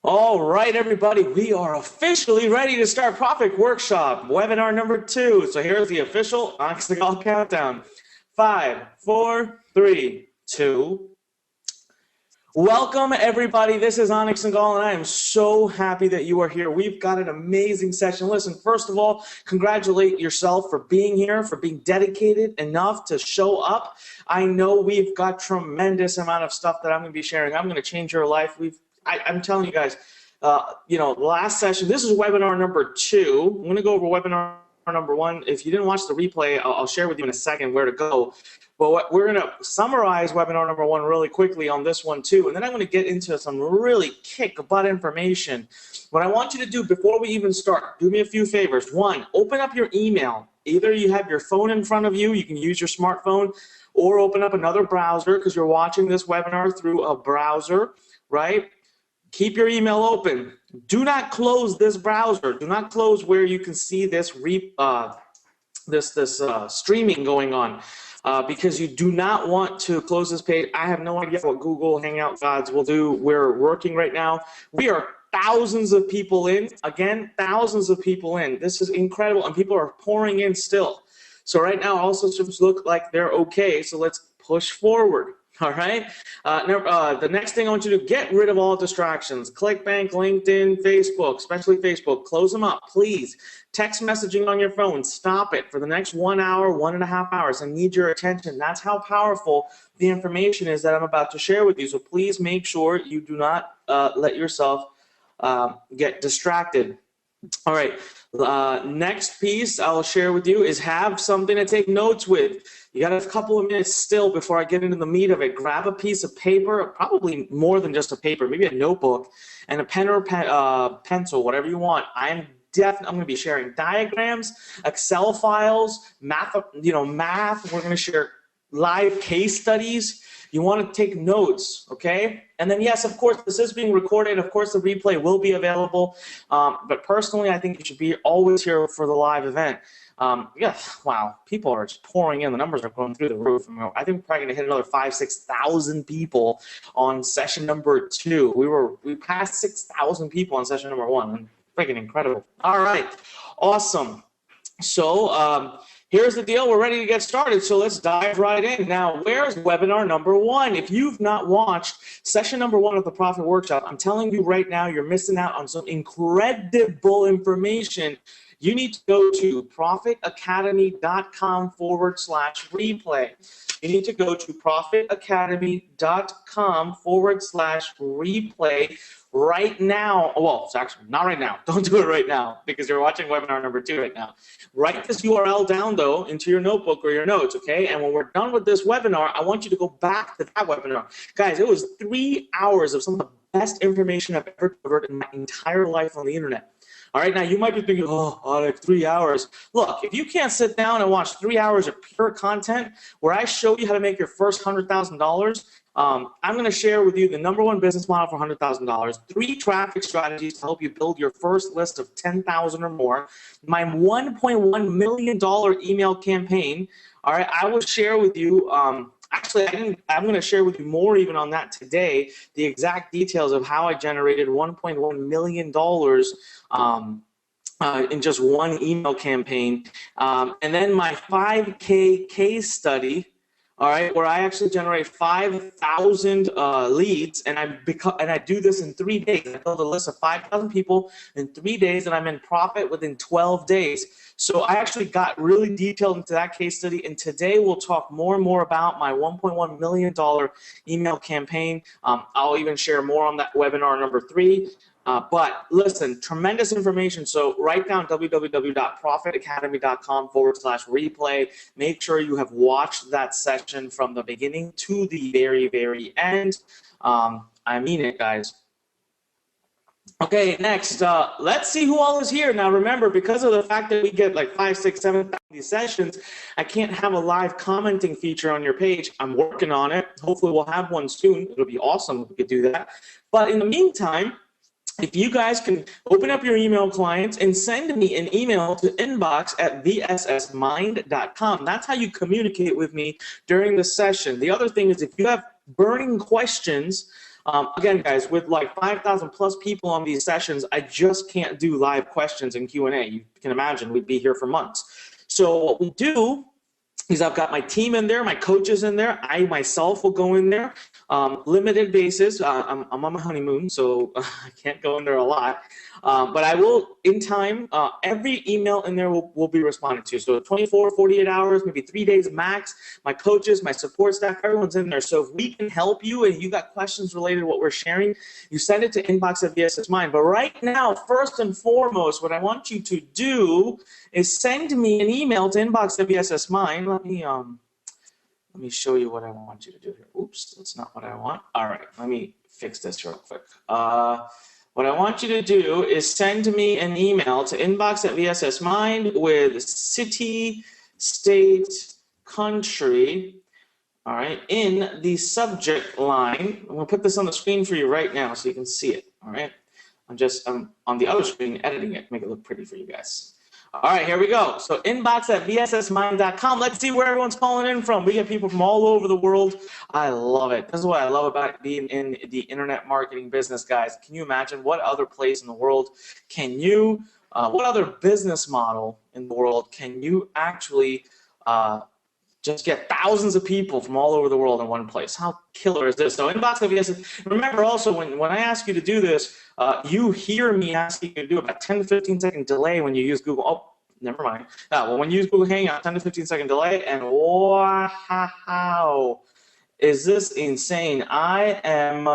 All right, everybody, we are officially ready to start Profit Workshop, webinar number 2. So here's the official Onyx the Golf countdown. 5, 4, 3, 2. Welcome, everybody. This is Onyx and Gall, and I am so happy that you are here. We've got an amazing session. Listen, first of all, congratulate yourself for being here, for being dedicated enough to show up. I know we've got tremendous amount of stuff that I'm going to be sharing. I'm going to change your life. I'm telling you guys, last session, this is webinar number 2. I'm going to go over webinar number 1. If you didn't watch the replay, I'll share with you in a second where to go. But we're going to summarize webinar number 1 really quickly on this one too, and then I'm going to get into some really kick-butt information. What I want you to do before we even start, do me a few favors. 1, open up your email. Either you have your phone in front of you, you can use your smartphone, or open up another browser because you're watching this webinar through a browser, right? Keep your email open. Do not close this browser. Do not close where you can see this streaming going on. Because you do not want to close this page. I have no idea what Google Hangout gods will do. We're working right now. We are thousands of people in. Again, thousands of people in. This is incredible, and people are pouring in still. So right now, all systems look like they're okay. So let's push forward. All right. The next thing I want you to do, get rid of all distractions. ClickBank, LinkedIn, Facebook, especially Facebook. Close them up, please. Text messaging on your phone, stop it for the next 1 hour, 1.5 hours. I need your attention. That's how powerful the information is that I'm about to share with you. So please make sure you do not let yourself get distracted. All right, next piece I'll share with you is have something to take notes with. You got a couple of minutes still before I get into the meat of it. Grab a piece of paper, probably more than just a paper, maybe a notebook, and a pen or pencil, whatever you want. I'm going to be sharing diagrams, Excel files, math. Math. We're going to share live case studies. You want to take notes, okay? And then, yes, of course, this is being recorded. Of course, the replay will be available. But personally, I think you should be always here for the live event. Yes, wow, people are just pouring in. The numbers are going through the roof. I think we're probably going to hit another 5,000–6,000 people on session number 2. We passed 6,000 people on session number 1. Freaking incredible. All right, awesome. So here's the deal. We're ready to get started, so let's dive right in. Now, where's webinar number 1? If you've not watched session number 1 of the Profit Workshop, I'm telling you right now, you're missing out on some incredible information. You need to go to profitacademy.com/replay. You need to go to profitacademy.com/replay right now. Well, it's actually not right now. Don't do it right now because you're watching webinar number 2 right now. Write this URL down, though, into your notebook or your notes, okay? And when we're done with this webinar, I want you to go back to that webinar. Guys, it was 3 hours of some of the best information I've ever covered in my entire life on the internet. All right, now you might be thinking, oh, like 3 hours. Look, if you can't sit down and watch 3 hours of pure content where I show you how to make your first $100,000, I'm going to share with you the #1 business model for $100,000, 3 traffic strategies to help you build your first list of 10,000 or more, my $1.1 million email campaign. All right, I will share with you. Actually, I'm going to share with you more even on that today, the exact details of how I generated $1.1 million in just one email campaign. And then my 5K case study, all right, where I actually generate 5,000 leads, and I do this in 3 days. I build a list of 5,000 people in 3 days, and I'm in profit within 12 days. So I actually got really detailed into that case study, and today we'll talk more and more about my $1.1 million email campaign. I'll even share more on that webinar number 3. But listen, tremendous information. So write down www.profitacademy.com/replay. Make sure you have watched that session from the beginning to the very, very end. I mean it, guys. Okay, next, let's see who all is here. Now, remember, because of the fact that we get like 5, 6, 7 these sessions, I can't have a live commenting feature on your page. I'm working on it. Hopefully, we'll have one soon. It'll be awesome if we could do that. But in the meantime, if you guys can open up your email clients and send me an email to inbox@vssmind.com. That's how you communicate with me during the session. The other thing is if you have burning questions Again, guys, with like 5,000 plus people on these sessions, I just can't do live questions and Q&A. You can imagine we'd be here for months. So what we do is I've got my team in there, my coaches in there. I myself will go in there, limited basis. I'm on my honeymoon, so I can't go in there a lot. But I will, in time, every email in there will be responded to. So 24, 48 hours, maybe 3 days max. My coaches, my support staff, everyone's in there. So if we can help you and you got questions related to what we're sharing, you send it to inbox@VSSmind. But right now, first and foremost, what I want you to do is send me an email to inbox@VSSmind. Let me show you what I want you to do here. Oops, that's not what I want. All right, let me fix this real quick. What I want you to do is send me an email to inbox@VSSmind with city, state, country, all right, in the subject line. I'm gonna put this on the screen for you right now so you can see it, all right? I'm on the other screen editing it, make it look pretty for you guys. All right, here we go. So inbox@vssmind.com. Let's see where everyone's calling in from. We get people from all over the world. I love it. This is what I love about being in the internet marketing business, guys. Can you imagine what other place in the world can you, what other business model in the world can you actually just get thousands of people from all over the world in one place? How killer is this? So inbox@VSS. Remember also, when I ask you to do this, you hear me asking you to do about 10 to 15 second delay when you use Google. Oh, never mind. Well, when you use Google Hangout, 10 to 15 second delay, and wow, is this insane? I am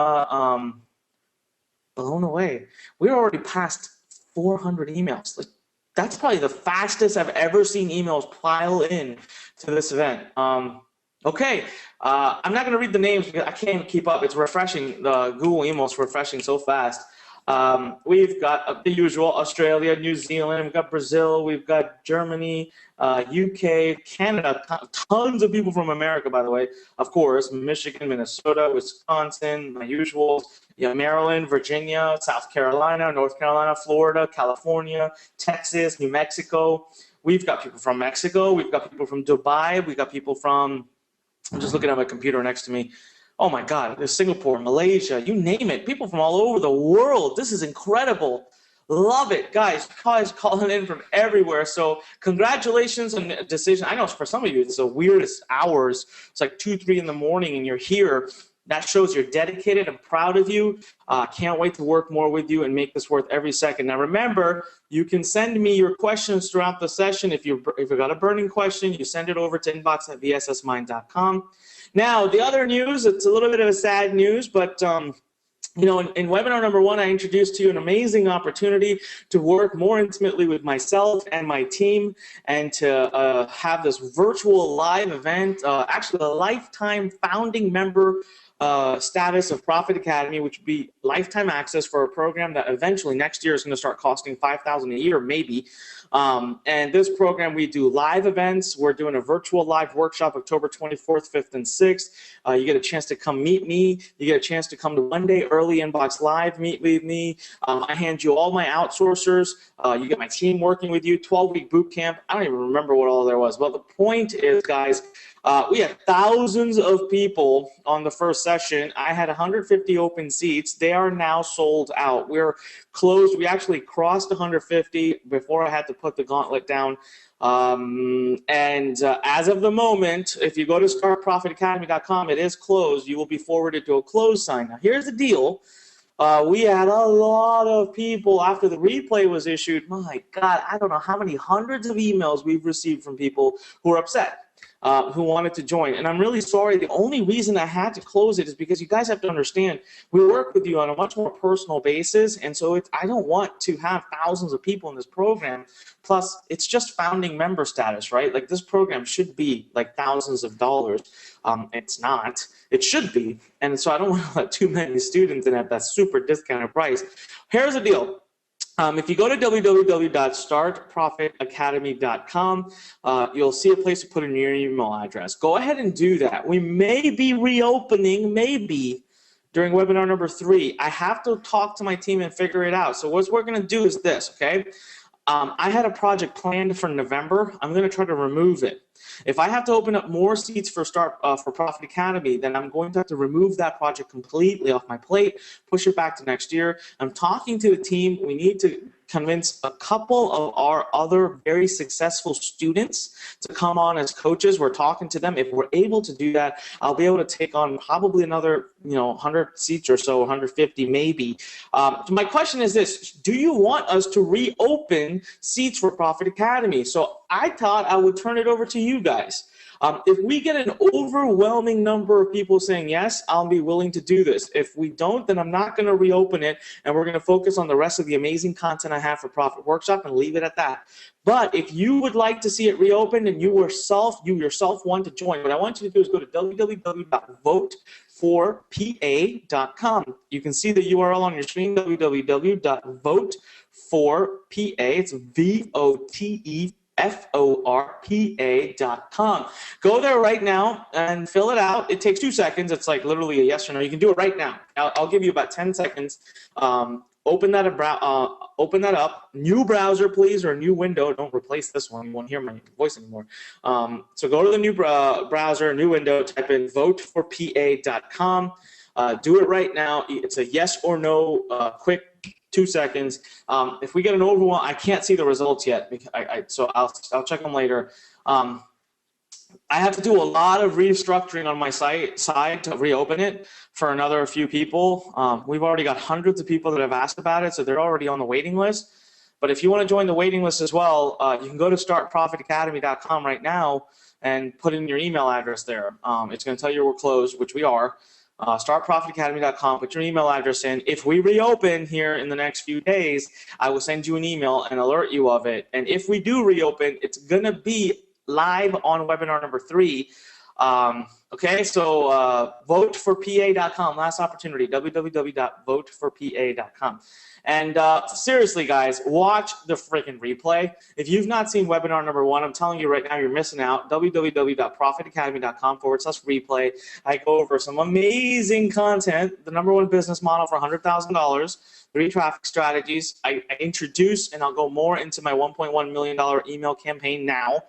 blown away. We're already past 400 emails. Like, that's probably the fastest I've ever seen emails pile in to this event. Okay, I'm not going to read the names because I can't keep up. It's refreshing. The Google emails refreshing so fast. We've got the usual: Australia, New Zealand, we've got Brazil, we've got Germany, UK, Canada, tons of people from America, by the way, of course, Michigan, Minnesota, Wisconsin, my usuals, Maryland, Virginia, South Carolina, North Carolina, Florida, California, Texas, New Mexico. We've got people from Mexico, we've got people from Dubai, we've got people from, I'm just looking at my computer next to me. Oh my God, there's Singapore, Malaysia, you name it. People from all over the world. This is incredible. Love it. Guys calling in from everywhere. So congratulations on the decision. I know for some of you, it's the weirdest hours. It's like 2, 3 in the morning and you're here. That shows you're dedicated. I'm proud of you. Can't wait to work more with you and make this worth every second. Now remember, you can send me your questions throughout the session. If you've got a burning question, you send it over to inbox@vssmind.com. Now, the other news, it's a little bit of a sad news, but you know, in webinar number 1, I introduced to you an amazing opportunity to work more intimately with myself and my team and to have this virtual live event, actually a lifetime founding member status of Profit Academy, which would be lifetime access for a program that eventually next year is going to start costing $5,000 a year, maybe. And this program, we do live events. We're doing a virtual live workshop October 24th, 5th, and 6th. You get a chance to come meet me. You get a chance to come to one day early inbox live, meet with me. I hand you all my outsourcers. You get my team working with you, 12-week boot camp. I don't even remember what all there was. Well, the point is, guys, we had thousands of people on the first session. I had 150 open seats. They are now sold out. We're closed. We actually crossed 150 before I had to put the gauntlet down. As of the moment, if you go to startprofitacademy.com, it is closed. You will be forwarded to a closed sign. Now, here's the deal. We had a lot of people after the replay was issued. My God, I don't know how many hundreds of emails we've received from people who are upset. Who wanted to join. And I'm really sorry. The only reason I had to close it is because you guys have to understand, we work with you on a much more personal basis. And so I don't want to have thousands of people in this program. Plus, it's just founding member status, right? Like, this program should be like thousands of dollars. It's not. It should be. And so I don't want to let too many students in at that super discounted price. Here's the deal. If you go to www.startprofitacademy.com, you'll see a place to put in your email address. Go ahead and do that. We may be reopening, maybe, during webinar number 3. I have to talk to my team and figure it out. So what we're going to do is this, okay? I had a project planned for November. I'm going to try to remove it. If I have to open up more seats for for Profit Academy, then I'm going to have to remove that project completely off my plate, push it back to next year. I'm talking to the team. We need to convince a couple of our other very successful students to come on as coaches. We're talking to them. If we're able to do that, I'll be able to take on probably another 100 seats or so, 150 maybe. My question is this: do you want us to reopen seats for Profit Academy? So I thought I would turn it over to you guys. If we get an overwhelming number of people saying yes, I'll be willing to do this. If we don't, then I'm not going to reopen it, and we're going to focus on the rest of the amazing content I have for Profit Workshop and leave it at that. But if you would like to see it reopened and you yourself want to join, what I want you to do is go to www.voteforpa.com. You can see the URL on your screen, www.voteforpa. It's VOTEFORPA.com. Go there right now and fill it out. It takes 2 seconds. It's like literally a yes or no. You can do it right now. I'll give you about 10 seconds. Open that up. New browser, please, or a new window. Don't replace this one. You won't hear my voice anymore. So go to the new browser, new window, type in voteforpa.com. Do it right now. It's a yes or no, quick 2 seconds. If we get an overwhelm, I can't see the results yet, so I'll check them later. I have to do a lot of restructuring on my side to reopen it for another few people. We've already got hundreds of people that have asked about it, so they're already on the waiting list. But if you want to join the waiting list as well, you can go to startprofitacademy.com right now and put in your email address there. It's going to tell you we're closed, which we are. Startprofitacademy.com, put your email address in. If we reopen here in the next few days, I will send you an email and alert you of it. And if we do reopen, it's going to be live on webinar number 3. Okay, so voteforpa.com, last opportunity, www.voteforpa.com. And seriously, guys, watch the freaking replay. If you've not seen webinar number 1, I'm telling you right now, you're missing out. www.profitacademy.com/replay. I go over some amazing content, the #1 business model for $100,000, 3 traffic strategies. I introduce, and I'll go more into my $1.1 million email campaign now.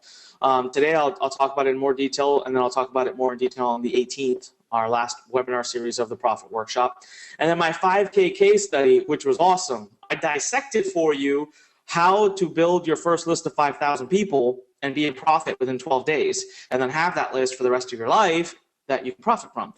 Today, I'll talk about it in more detail, and then I'll talk about it more in detail on the 18th, our last webinar series of the Profit Workshop. And then my 5K case study, which was awesome. I dissected for you how to build your first list of 5,000 people and be in profit within 12 days, and then have that list for the rest of your life that you can profit from.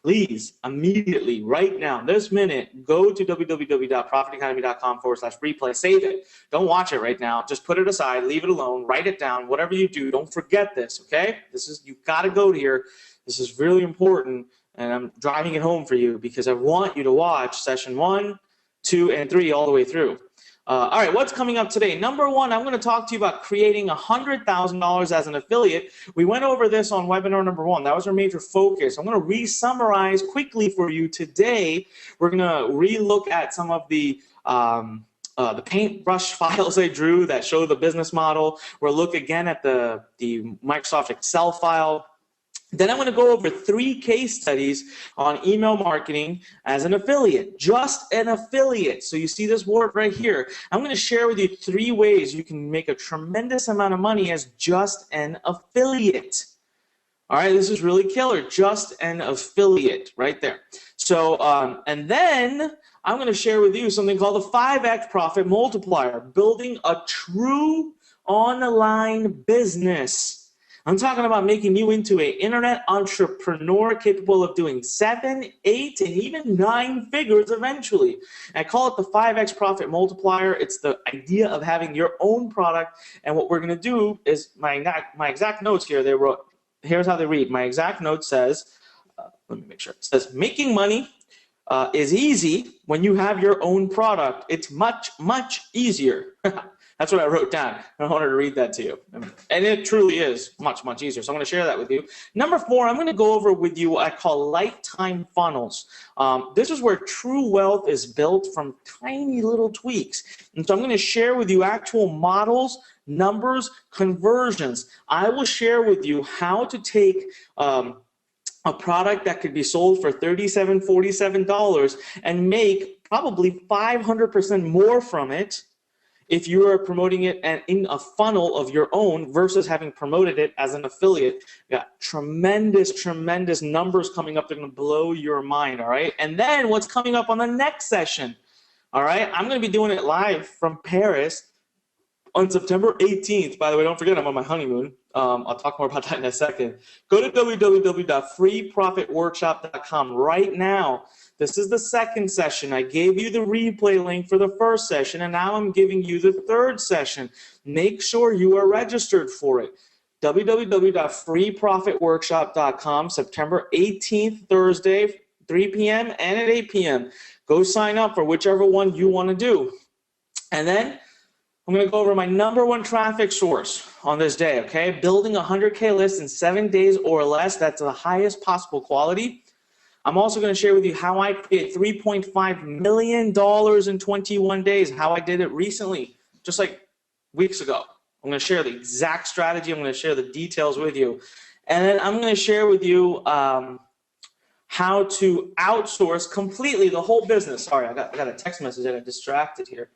Please, immediately, right now, this minute, go to www.profitacademy.com/replay. Save it. Don't watch it right now. Just put it aside. Leave it alone. Write it down. Whatever you do, don't forget this, okay? You've got to go here. This is really important, and I'm driving it home for you because I want you to watch session 1, 2, and 3 all the way through. All right, what's coming up today? Number 1, I'm going to talk to you about creating $100,000 as an affiliate. We went over this on webinar number 1. That was our major focus. I'm going to re-summarize quickly for you today. We're going to re-look at some of the paintbrush files I drew that show the business model. We'll look again at the Microsoft Excel file. Then I'm going to go over 3 case studies on email marketing as an affiliate, just an affiliate. So you see this word right here. I'm going to share with you 3 ways you can make a tremendous amount of money as just an affiliate. All right, this is really killer, just an affiliate right there. So, and then I'm going to share with you something called the 5X profit multiplier, building a true online business. I'm talking about making you into an internet entrepreneur capable of doing 7, 8, and even 9 figures eventually. And I call it the 5X profit multiplier. It's the idea of having your own product. And what we're going to do is my exact notes here. Here's how they read. My exact note says, let me make sure. It says, making money is easy when you have your own product. It's much, much easier. That's what I wrote down. I wanted to read that to you. And it truly is much, much easier. So I'm going to share that with you. Number 4, I'm going to go over with you what I call lifetime funnels. This is where true wealth is built from tiny little tweaks. And so I'm going to share with you actual models, numbers, conversions. I will share with you how to take a product that could be sold for $37, $47 and make probably 500% more from it if you are promoting it and in a funnel of your own versus having promoted it as an affiliate. You got tremendous numbers coming up that are going to blow your mind, all right? And then what's coming up on the next session, all right? I'm going to be doing it live from Paris on September 18th. By the way, don't forget I'm on my honeymoon. I'll talk more about that in a second. Go to www.freeprofitworkshop.com right now. This is the second session. I gave you the replay link for the first session, and now I'm giving you the third session. Make sure you are registered for it. www.freeprofitworkshop.com, September 18th, Thursday, 3 p.m. and at 8 p.m. Go sign up for whichever one you want to do. And then I'm going to go over my #1 traffic source on this day, okay? Building a 100K list in 7 days or less. That's the highest possible quality. I'm also going to share with you how I created $3.5 million in 21 days, how I did it recently, just like weeks ago. I'm going to share the exact strategy. I'm going to share the details with you. And then I'm going to share with you how to outsource completely the whole business. Sorry, I got a text message. I got distracted here.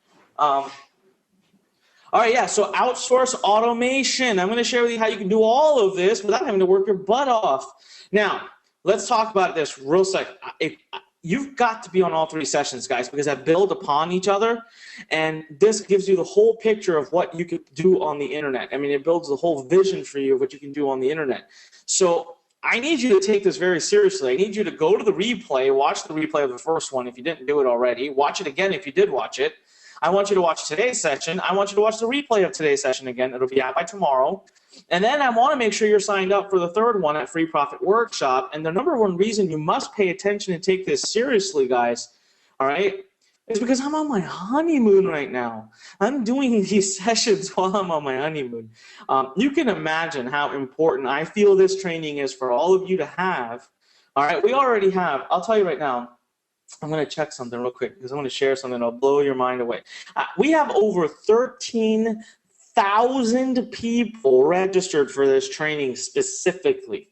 All right, yeah, so outsource automation. I'm going to share with you how you can do all of this without having to work your butt off. Now, let's talk about this real quick. You've got to be on all 3 sessions, guys, because I build upon each other, and this gives you the whole picture of what you could do on the internet. I mean, it builds the whole vision for you of what you can do on the internet. So I need you to take this very seriously. I need you to go to the replay, watch the replay of the first one if you didn't do it already, watch it again if you did watch it. I want you to watch today's session. I want you to watch the replay of today's session again. It'll be out by tomorrow. And then I want to make sure you're signed up for the third one at Free Profit Workshop. And the #1 reason you must pay attention and take this seriously, guys, all right, is because I'm on my honeymoon right now. I'm doing these sessions while I'm on my honeymoon. You can imagine how important I feel this training is for all of you to have. All right, we already have, I'll tell you right now, I'm going to check something real quick because I want to share something that'll blow your mind away. We have over 13,000 people registered for this training specifically.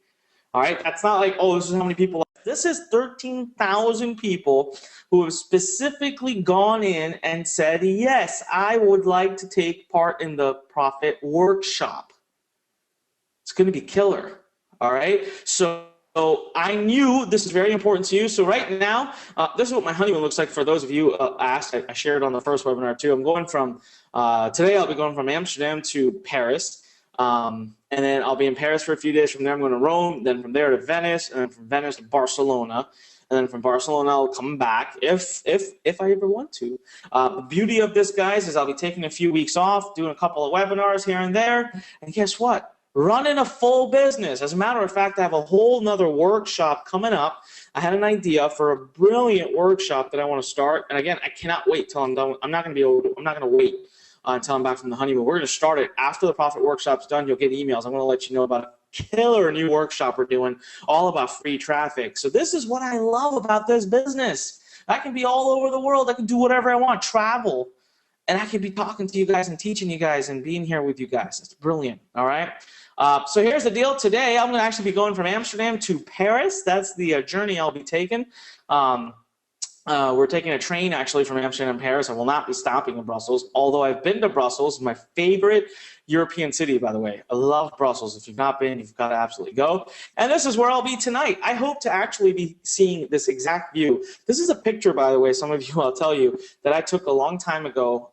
All right, that's not like, oh, this is how many people. This is 13,000 people who have specifically gone in and said, yes, I would like to take part in the Profit Workshop. It's going to be killer. All right, so I knew this is very important to you. So right now, this is what my honeymoon looks like for those of you asked. I shared on the first webinar too. I'm going from, today I'll be going from Amsterdam to Paris. And then I'll be in Paris for a few days. From there I'm going to Rome, then from there to Venice, and then from Venice to Barcelona. And then from Barcelona I'll come back if I ever want to. The beauty of this, guys, is I'll be taking a few weeks off, doing a couple of webinars here and there. And guess what? Running a full business. As a matter of fact, I have a whole nother workshop coming up. I had an idea for a brilliant workshop that I want to start. And again, I cannot wait till I'm done. I'm not going to wait until I'm back from the honeymoon. We're going to start it after the Profit Workshop's done. You'll get emails. I'm going to let you know about a killer new workshop we're doing all about free traffic. So this is what I love about this business. I can be all over the world. I can do whatever I want, travel. And I can be talking to you guys and teaching you guys and being here with you guys. It's brilliant, all right? So here's the deal. Today, I'm going to actually be going from Amsterdam to Paris. That's the journey I'll be taking. We're taking a train, actually, from Amsterdam to Paris. I will not be stopping in Brussels, although I've been to Brussels, my favorite European city, by the way. I love Brussels. If you've not been, you've got to absolutely go. And this is where I'll be tonight. I hope to actually be seeing this exact view. This is a picture, by the way, some of you, I'll tell you, that I took a long time ago.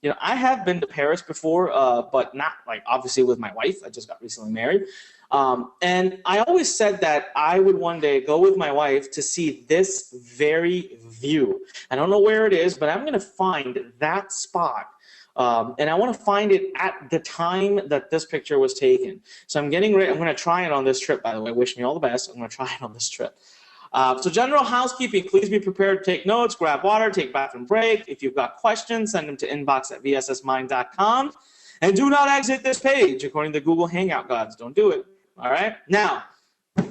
You know, I have been to Paris before, but not, like, obviously with my wife. I just got recently married. And I always said that I would one day go with my wife to see this very view. I don't know where it is, but I'm going to find that spot. And I want to find it at the time that this picture was taken. So I'm getting ready. I'm going to try it on this trip, by the way. Wish me all the best. I'm going to try it on this trip. So general housekeeping, please be prepared to take notes, grab water, take a bathroom break. If you've got questions, send them to inbox@vssmind.com. And do not exit this page, according to Google Hangout gods. Don't do it. All right? Now,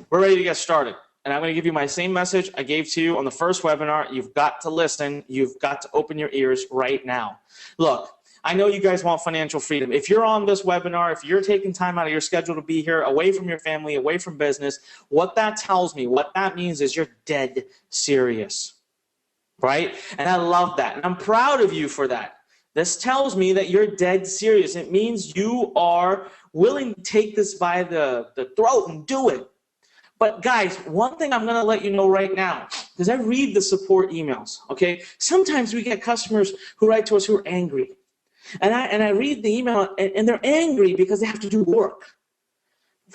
we're ready to get started. And I'm going to give you my same message I gave to you on the first webinar. You've got to listen. You've got to open your ears right now. Look, I know you guys want financial freedom. If you're on this webinar, if you're taking time out of your schedule to be here, away from your family, away from business, what that tells me, what that means is you're dead serious, right? And I love that. And I'm proud of you for that. This tells me that you're dead serious. It means you are willing to take this by the throat and do it. But guys, one thing I'm going to let you know right now, because I read the support emails, okay? Sometimes we get customers who write to us who are angry. And I read the email, and they're angry because they have to do work.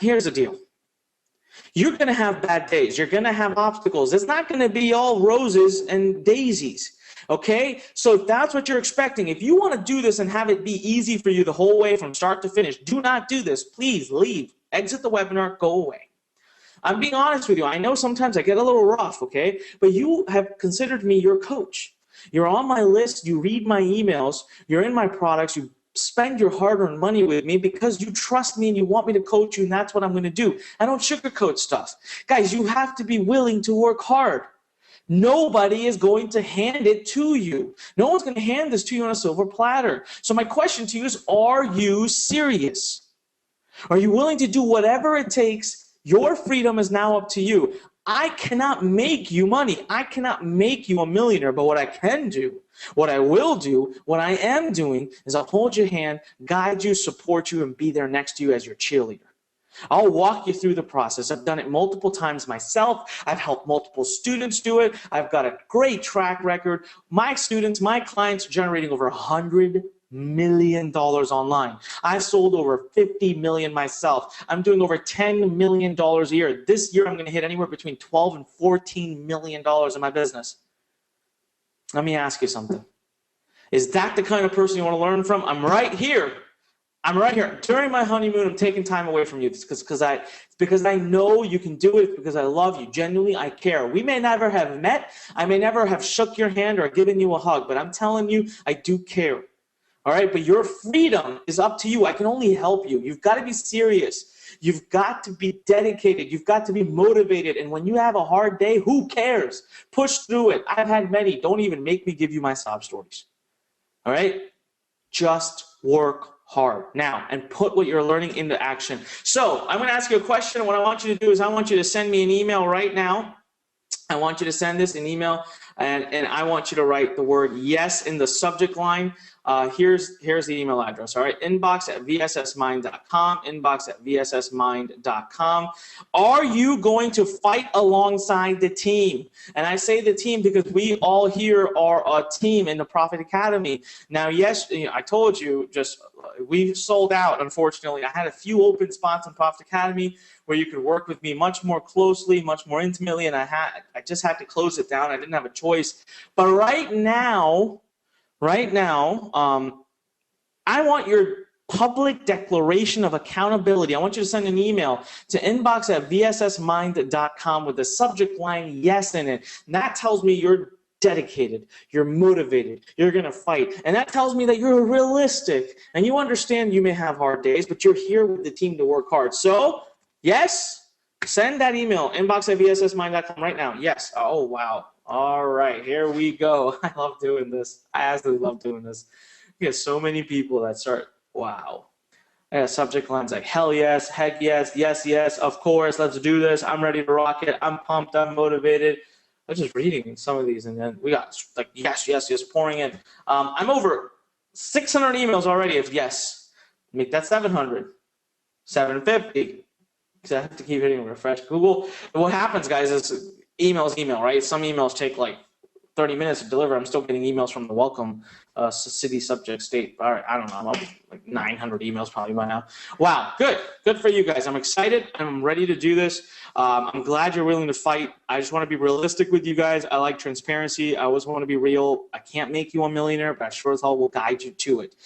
Here's the deal. You're going to have bad days. You're going to have obstacles. It's not going to be all roses and daisies. Okay? So if that's what you're expecting, if you want to do this and have it be easy for you the whole way from start to finish, do not do this. Please leave. Exit the webinar. Go away. I'm being honest with you. I know sometimes I get a little rough, okay? But you have considered me your coach. You're on my list. You read my emails. You're in my products. You spend your hard-earned money with me because you trust me and you want me to coach you, and that's what I'm going to do. I don't sugarcoat stuff. Guys, you have to be willing to work hard. Nobody is going to hand it to you. No one's going to hand this to you on a silver platter. So my question to you is, are you serious? Are you willing to do whatever it takes? Your freedom is now up to you. I cannot make you money. I cannot make you a millionaire, but what I can do, what I will do, what I am doing is I'll hold your hand, guide you, support you, and be there next to you as your cheerleader. I'll walk you through the process. I've done it multiple times myself. I've helped multiple students do it. I've got a great track record. My students, my clients are generating over $100 million online. I've sold over 50 million myself. I'm doing over $10 million a year. This year, I'm going to hit anywhere between 12 and $14 million in my business. Let me ask you something. Is that the kind of person you want to learn from? I'm right here. I'm right here. During my honeymoon, I'm taking time away from you because I know you can do it, because I love you. Genuinely, I care. We may never have met. I may never have shook your hand or given you a hug, but I'm telling you, I do care. All right, but your freedom is up to you. I can only help you. You've got to be serious. You've got to be dedicated. You've got to be motivated. And when you have a hard day, who cares? Push through it. I've had many. Don't even make me give you my sob stories. All right? Just work hard now and put what you're learning into action. So I'm going to ask you a question. What I want you to do is I want you to send me an email right now. I want you to send this an email, and I want you to write the word yes in the subject line. Here's the email address, all right? inbox@vssmind.com, inbox@vssmind.com. Are you going to fight alongside the team? And I say the team because we all here are a team in the Profit Academy. Now, yes, I told you, we sold out, unfortunately. I had a few open spots in Profit Academy where you could work with me much more closely, much more intimately, and I just had to close it down. I didn't have a choice. But right now, I want your public declaration of accountability. I want you to send an email to inbox@vssmind.com with the subject line yes in it. And that tells me you're dedicated, you're motivated, you're going to fight. And that tells me that you're realistic and you understand you may have hard days, but you're here with the team to work hard. So, yes, send that email, inbox@vssmind.com right now. Yes. Oh, wow. All right, here we go. I love doing this. I absolutely love doing this. We get so many people that start, wow. I got subject lines like hell yes, heck yes, yes, yes, of course, let's do this. I'm ready to rock it. I'm pumped. I'm motivated. I was just reading some of these, and then we got like yes, yes, yes pouring in. I'm over 600 emails already of yes. Make that 700, 750. Because I have to keep hitting refresh. Google. And what happens, guys, is email, right? Some emails take like 30 minutes to deliver. I'm still getting emails from the welcome city, subject, state. All right, I don't know. I'm up like 900 emails probably by now. Wow, good for you guys. I'm excited. I'm ready to do this. I'm glad you're willing to fight. I just want to be realistic with you guys. I like transparency. I always want to be real. I can't make you a millionaire, but I sure as hell will guide you to it.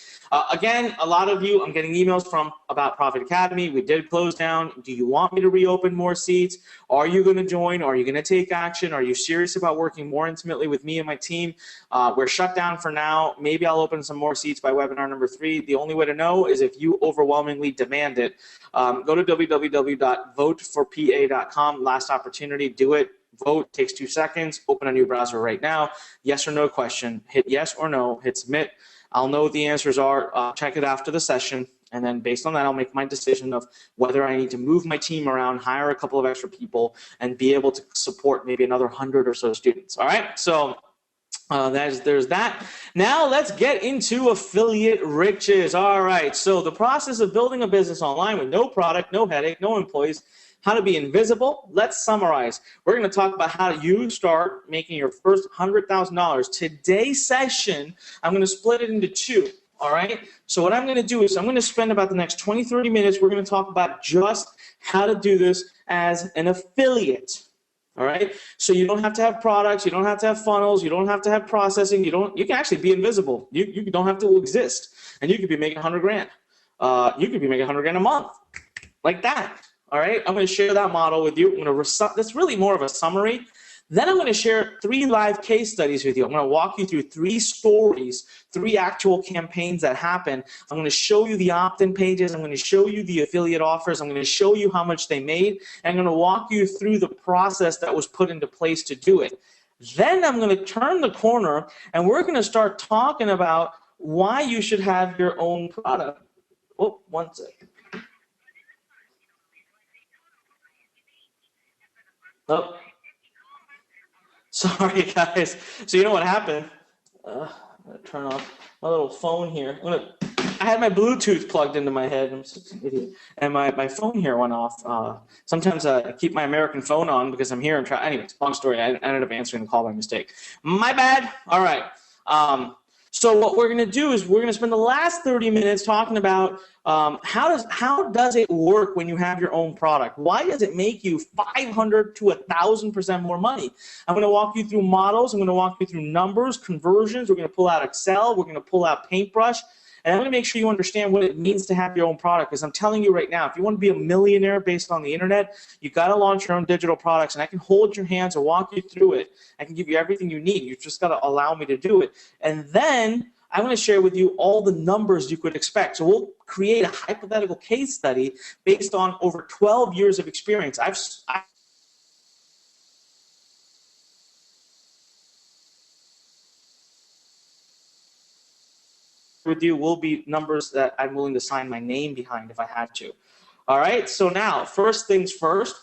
Again, a lot of you, I'm getting emails from about Profit Academy. We did close down. Do you want me to reopen more seats? Are you going to join? Are you going to take action? Are you serious about working more intimately with me and my team? We're shut down for now. Maybe I'll open some more seats by webinar number 3. The only way to know is if you overwhelmingly demand it. Go to www.voteforpa.com. Last opportunity. Do it. Vote. Takes 2 seconds. Open a new browser right now. Yes or no question. Hit yes or no. Hit submit. I'll know what the answers are. Check it after the session. And then based on that, I'll make my decision of whether I need to move my team around, hire a couple of extra people, and be able to support maybe another 100 or so students. All right? So There's that. Now let's get into affiliate riches. All right, so the process of building a business online with no product, no headache, no employees, how to be invisible. Let's summarize. We're going to talk about how you start making your first $100,000. Today's session, I'm going to split it into two. All right, so what I'm going to do is I'm going to spend about the next 20-30 minutes. We're going to talk about just how to do this as an affiliate. All right, so you don't have to have products, you don't have to have funnels, you don't have to have processing, you can actually be invisible. You don't have to exist, and you could be making 100 grand. You could be making 100 grand a month, like that. All right, I'm going to share that model with you. I'm going to that's really more of a summary. Then I'm going to share 3 live case studies with you. I'm going to walk you through 3 stories, 3 actual campaigns that happen. I'm going to show you the opt-in pages. I'm going to show you the affiliate offers. I'm going to show you how much they made. And I'm going to walk you through the process that was put into place to do it. Then I'm going to turn the corner, and we're going to start talking about why you should have your own product. Oh, one second. Oh. Sorry, guys. So you know what happened? I'm gonna turn off my little phone here. I had my Bluetooth plugged into my head. I'm such an idiot. And my phone here went off. Sometimes I keep my American phone on because I'm here and try. Anyways, long story. I ended up answering the call by mistake. My bad. All right. So what we're going to do is we're going to spend the last 30 minutes talking about how does it work when you have your own product? Why does it make you 500 to 1,000% more money? I'm going to walk you through models. I'm going to walk you through numbers, conversions. We're going to pull out Excel. We're going to pull out Paintbrush. And I'm going to make sure you understand what it means to have your own product, because I'm telling you right now, if you want to be a millionaire based on the internet, you've got to launch your own digital products, and I can hold your hands and walk you through it. I can give you everything you need. You've just got to allow me to do it. And then I'm going to share with you all the numbers you could expect. So we'll create a hypothetical case study based on over 12 years of experience. With you will be numbers that I'm willing to sign my name behind if I had to. All right, so now, first things first,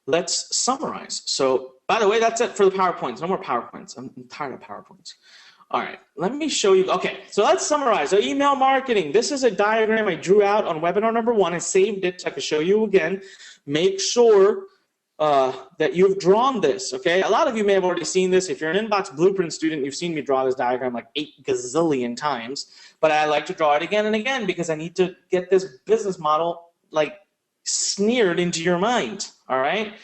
let's summarize. So, by the way, that's it for the PowerPoints. No more PowerPoints. I'm tired of PowerPoints. All right, let me show you. Okay, so let's summarize. So email marketing. This is a diagram I drew out on webinar number 1. I saved it so I can show you again. Make sure that you've drawn this, okay? A lot of you may have already seen this. If you're an Inbox Blueprint student, you've seen me draw this diagram like 8 gazillion times, but I like to draw it again and again because I need to get this business model like sneered into your mind, all right?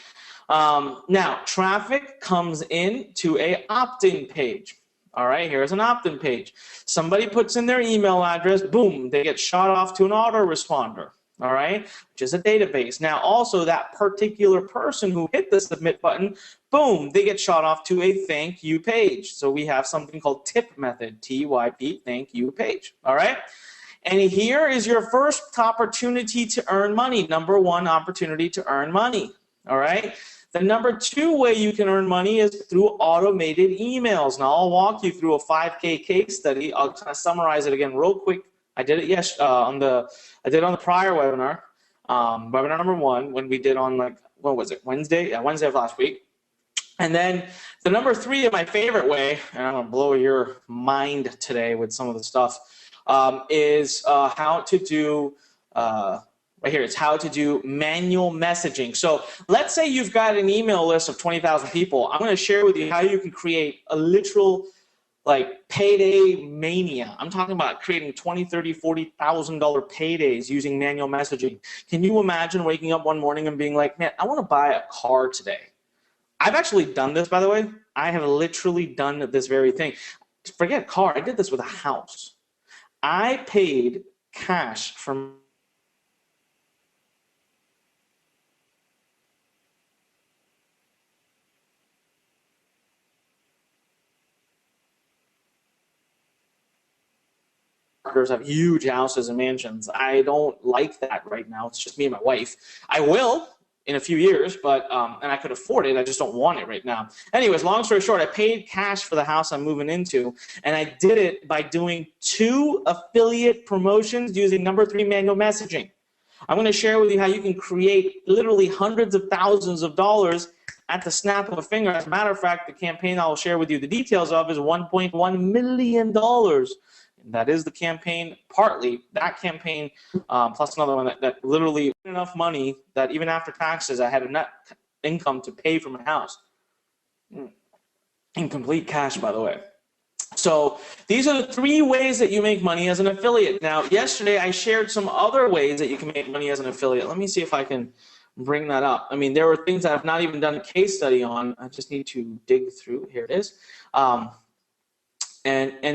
Now, traffic comes in to a opt-in page. All right, here's an opt-in page. Somebody puts in their email address, boom, they get shot off to an autoresponder. All right, which is a database. Now, also that particular person who hit the submit button, boom, they get shot off to a thank you page. So we have something called tip method, TYP, thank you page. All right, and here is your first opportunity to earn money. Number 1 opportunity to earn money. All right. The number 2 way you can earn money is through automated emails. Now, I'll walk you through a 5K case study. I'll kind of summarize it again real quick. I did it on the prior webinar, webinar number 1, when we did on like, what was it, Wednesday? Yeah, Wednesday of last week. And then the number 3 of my favorite way, and I'm gonna blow your mind today with some of the stuff, is how to do, right here, it's how to do manual messaging. So let's say you've got an email list of 20,000 people. I'm gonna share with you how you can create a literal like payday mania. I'm talking about creating $20,000, $30,000, $40,000 paydays using manual messaging. Can you imagine waking up one morning and being like, man, I want to buy a car today? I've actually done this, by the way. I have literally done this very thing. Forget car, I did this with a house. I paid cash for have huge houses and mansions. I don't like that right now. It's just me and my wife. I will in a few years, but and I could afford it. I just don't want it right now. Anyways, long story short, I paid cash for the house I'm moving into, and I did it by doing 2 affiliate promotions using number 3 manual messaging. I'm going to share with you how you can create literally hundreds of thousands of dollars at the snap of a finger. As a matter of fact, the campaign I'll share with you the details of is $1.1 million. That is the campaign, partly that campaign, plus another one that literally enough money that even after taxes, I had a net income to pay for my house. In complete cash, by the way. So these are the 3 ways that you make money as an affiliate. Now, yesterday I shared some other ways that you can make money as an affiliate. Let me see if I can bring that up. I mean, there were things that I've not even done a case study on. I just need to dig through. Here it is. And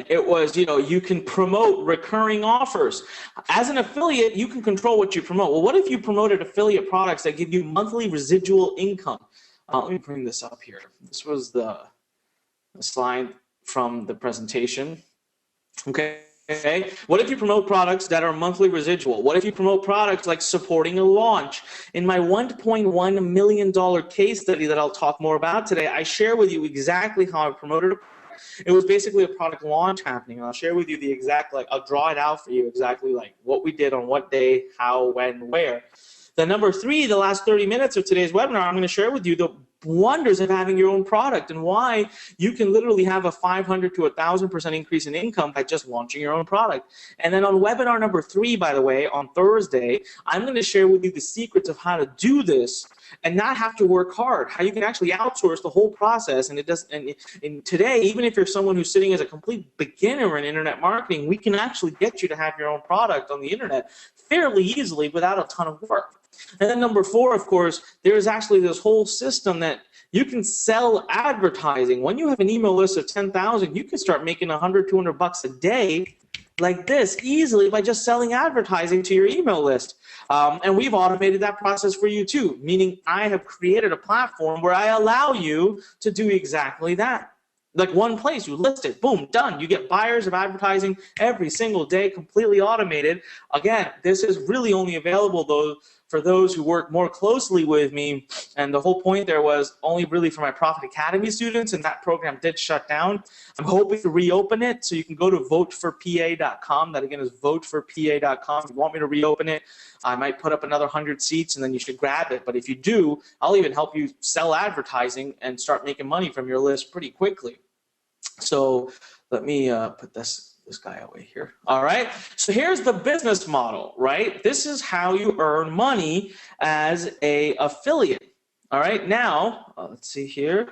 it was, you can promote recurring offers. As an affiliate, you can control what you promote. Well, what if you promoted affiliate products that give you monthly residual income? Let me bring this up here. This was the slide from the presentation. Okay. What if you promote products that are monthly residual? What if you promote products like supporting a launch? In my $1.1 million case study that I'll talk more about today, I share with you exactly how I promoted it. It was basically a product launch happening. I'll share with you the exact, I'll draw it out for you exactly what we did on what day, how, when, where. The number 3, the last 30 minutes of today's webinar, I'm going to share with you the wonders of having your own product and why you can literally have a 500 to 1,000% increase in income by just launching your own product. And then on webinar number 3, by the way, on Thursday, I'm going to share with you the secrets of how to do this and not have to work hard, how you can actually outsource the whole process. And today, even if you're someone who's sitting as a complete beginner in internet marketing, we can actually get you to have your own product on the internet fairly easily without a ton of work. And then number 4, of course, there's actually this whole system that you can sell advertising. When you have an email list of 10,000, you can start making 100, 200 bucks a day like this easily by just selling advertising to your email list. And we've automated that process for you too, meaning I have created a platform where I allow you to do exactly that. Like one place, you list it, boom, done. You get buyers of advertising every single day, completely automated. Again, this is really only available though for those who work more closely with me, and the whole point there was only really for my Profit Academy students, and that program did shut down. I'm hoping to reopen it, so you can go to voteforpa.com. That again is voteforpa.com. If you want me to reopen it, I might put up another 100 seats, and then you should grab it. But if you do, I'll even help you sell advertising and start making money from your list pretty quickly. So let me put this guy away here. All right. So here's the business model, right? This is how you earn money as a affiliate. All right. Now, let's see here.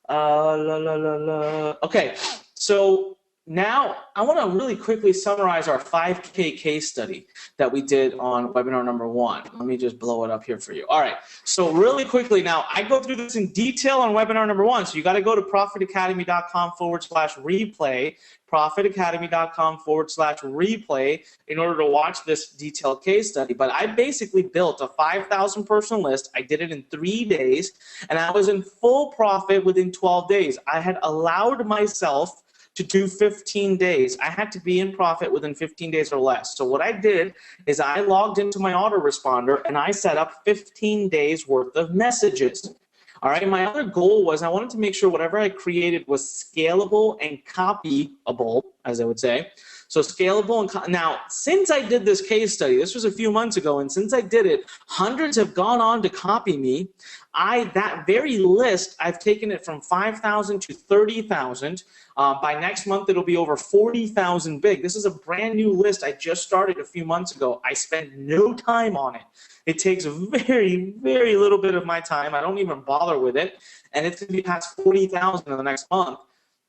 Okay. So now I want to really quickly summarize our 5K case study that we did on webinar number 1. Let me just blow it up here for you. All right. So really quickly now, I go through this in detail on webinar number 1. So you got to go to profitacademy.com/replay, profitacademy.com/replay in order to watch this detailed case study. But I basically built a 5,000 person list. I did it in 3 days, and I was in full profit within 12 days. I had allowed myself to do 15 days. I had to be in profit within 15 days or less. So what I did is I logged into my autoresponder and I set up 15 days worth of messages. All right, my other goal was I wanted to make sure whatever I created was scalable and copyable, as I would say. So scalable and now, since I did this case study, this was a few months ago, and since I did it, hundreds have gone on to copy me. That very list, I've taken it from 5,000 to 30,000. By next month, it'll be over 40,000 big. This is a brand new list I just started a few months ago. I spent no time on it. It takes a very, very little bit of my time. I don't even bother with it. And it's going to be past 40,000 in the next month.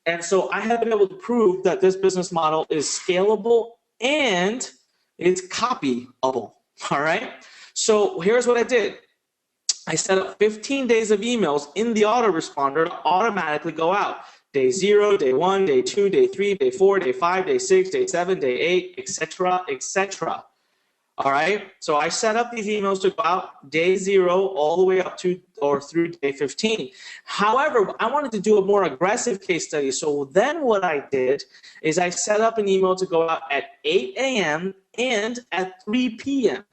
And so I have been able to prove that this business model is scalable and it's copyable. All right. So here's what I did. I set up 15 days of emails in the autoresponder to automatically go out. Day 0, day 1, day 2, day 3, day 4, day 5, day 6, day 7, day 8, etc., etc. All right, so I set up these emails to go out day 0 all the way up to or through day 15. However, I wanted to do a more aggressive case study. So then what I did is I set up an email to go out at 8 a.m. and at 3 p.m.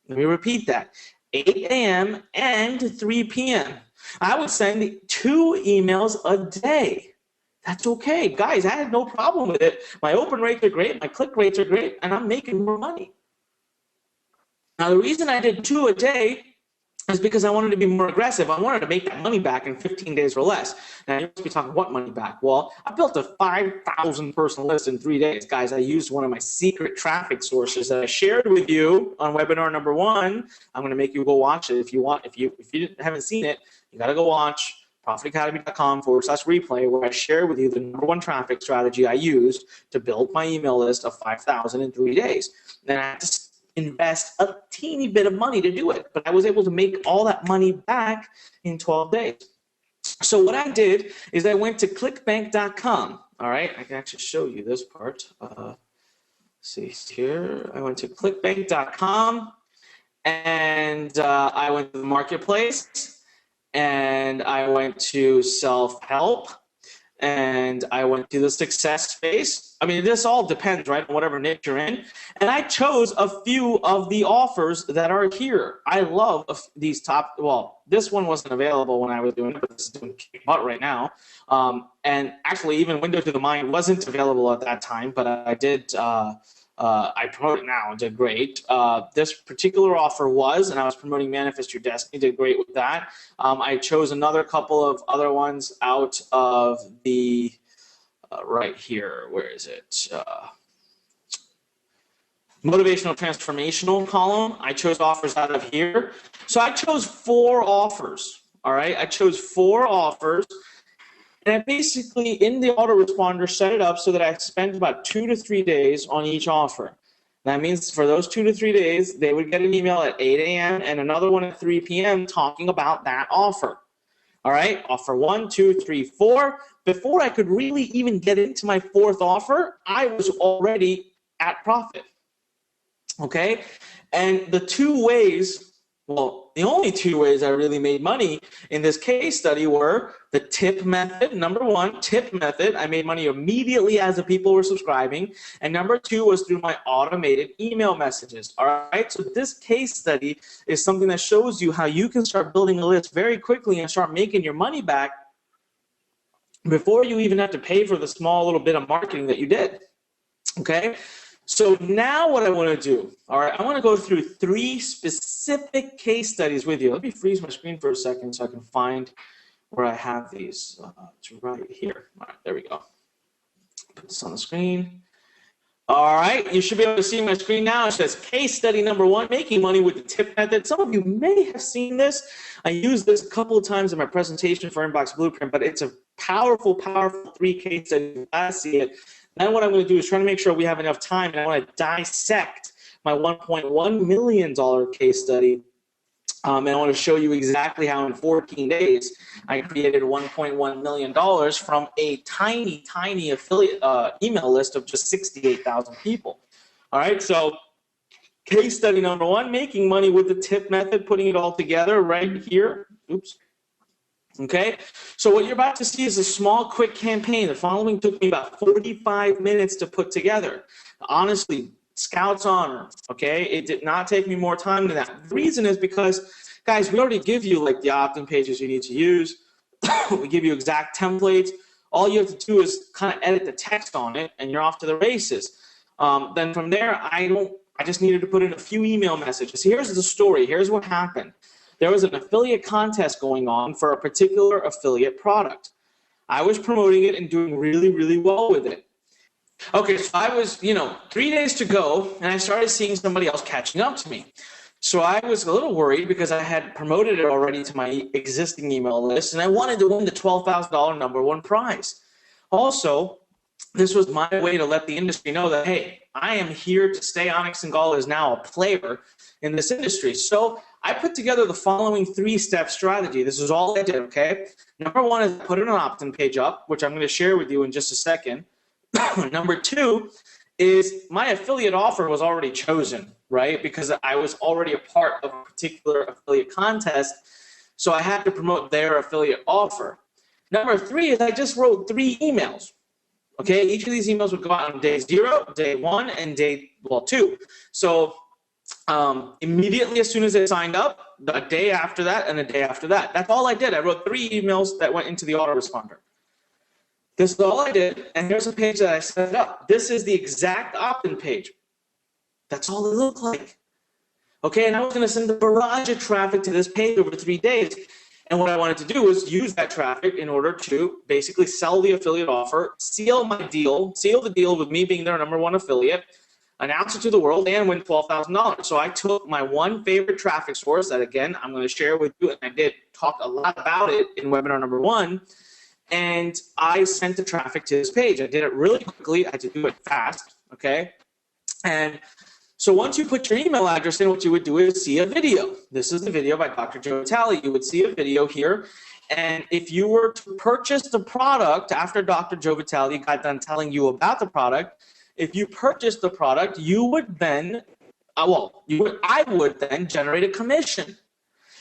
Let me repeat that. 8 a.m. and 3 p.m. I would send 2 emails a day. That's okay. Guys, I had no problem with it. My open rates are great. My click rates are great. And I'm making more money. Now, the reason I did 2 a day is because I wanted to be more aggressive. I wanted to make that money back in 15 days or less. Now, you must be talking, what money back? Well, I built a 5,000 person list in 3 days. Guys, I used one of my secret traffic sources that I shared with you on webinar number 1. I'm going to make you go watch it if you want. If you haven't seen it, you got to go watch profitacademy.com/replay, where I share with you the number 1 traffic strategy I used to build my email list of 5,000 in 3 days. And I had to invest a teeny bit of money to do it, but I was able to make all that money back in 12 days. So what I did is I went to clickbank.com. All right, I can actually show you this part. See here, I went to clickbank.com, and I went to the marketplace, and I went to self-help, and I went to the success space. I mean, this all depends, right, on whatever niche you're in. And I chose a few of the offers that are here. I love these top, well, this one wasn't available when I was doing it, but this is doing butt right now. And actually, even Window to the Mind wasn't available at that time, but I did, I promote it now and did great. This particular offer was, and I was promoting Manifest Your Destiny, did great with that. I chose another couple of other ones out of the, right here, where is it? Motivational transformational column. I chose offers out of here. So I chose 4 offers, all right? I chose 4 offers. And I basically, in the autoresponder, set it up so that I spent about 2 to 3 days on each offer. That means for those 2 to 3 days, they would get an email at 8 a.m. and another one at 3 p.m. talking about that offer. All right, offer 1, 2, 3, 4. Before I could really even get into my 4th offer, I was already at profit. Okay, and the 2 ways, well, the only 2 ways I really made money in this case study were the tip method. Number 1, tip method. I made money immediately as the people were subscribing. And number 2 was through my automated email messages. All right, so this case study is something that shows you how you can start building a list very quickly and start making your money back before you even have to pay for the small little bit of marketing that you did. Okay. So now what I want to do, all right, I want to go through 3 specific case studies with you. Let me freeze my screen for a second so I can find where I have these. It's right here. All right, there we go. Put this on the screen. All right, you should be able to see my screen now. It says case study number 1, making money with the tip method. Some of you may have seen this. I used this a couple of times in my presentation for Inbox Blueprint, but it's a powerful, powerful 3 case studies. I see it. Then what I'm going to do is try to make sure we have enough time, and I want to dissect my $1.1 million case study, and I want to show you exactly how in 14 days I created $1.1 million from a tiny, tiny affiliate email list of just 68,000 people. All right, so case study number 1, making money with the tip method, putting it all together right here. Oops. Okay, so what you're about to see is a small, quick campaign. The following took me about 45 minutes to put together. Honestly, Scout's honor, okay? It did not take me more time than that. The reason is because, guys, we already give you like the opt-in pages you need to use. We give you exact templates. All you have to do is kind of edit the text on it, and you're off to the races. Then from there, I just needed to put in a few email messages. Here's the story. Here's what happened. There was an affiliate contest going on for a particular affiliate product. I was promoting it and doing really, really well with it. Okay, so I was, 3 days to go, and I started seeing somebody else catching up to me. So I was a little worried because I had promoted it already to my existing email list, and I wanted to win the $12,000 number 1 prize. Also, this was my way to let the industry know that, hey, I am here to stay. Onyx and Gala is now a player in this industry. So I put together the following 3-step strategy. This is all I did, okay? Number 1 is put an opt-in page up, which I'm going to share with you in just a second. Number 2 is my affiliate offer was already chosen, right? Because I was already a part of a particular affiliate contest, so I had to promote their affiliate offer. Number 3 is I just wrote 3 emails. Okay, each of these emails would go out on day 0, day 1, and day 2. So immediately as soon as they signed up, a day after that, and a day after that. That's all I did. I wrote 3 emails that went into the autoresponder. This is all I did, and here's a page that I set up. This is the exact opt-in page. That's all it looked like. Okay, and I was going to send a barrage of traffic to this page over 3 days. And what I wanted to do was use that traffic in order to basically sell the affiliate offer, seal my deal, seal the deal with me being their #1 affiliate, announce it to the world, and win $12,000. So I took my one favorite traffic source that, again, I'm going to share with you, and I did talk a lot about it in webinar #1, and I sent the traffic to this page. I did it really quickly. I had to do it fast, okay? And so once you put your email address in, what you would do is see a video. This is the video by Dr. Joe Vitale. You would see a video here. And if you were to purchase the product after Dr. Joe Vitale got done telling you about the product, if you purchased the product, you would then, I would then generate a commission.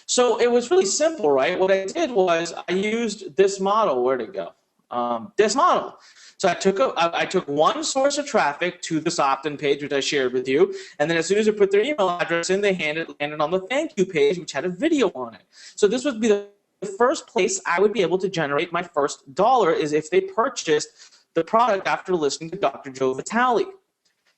So it was really simple, right? What I did was I used this model. Where'd it go? This model. So I took one source of traffic to this opt-in page, which I shared with you, and then as soon as I put their email address in, they landed on the thank you page, which had a video on it. So this would be the first place I would be able to generate my first dollar is if they purchased the product after listening to Dr. Joe Vitale.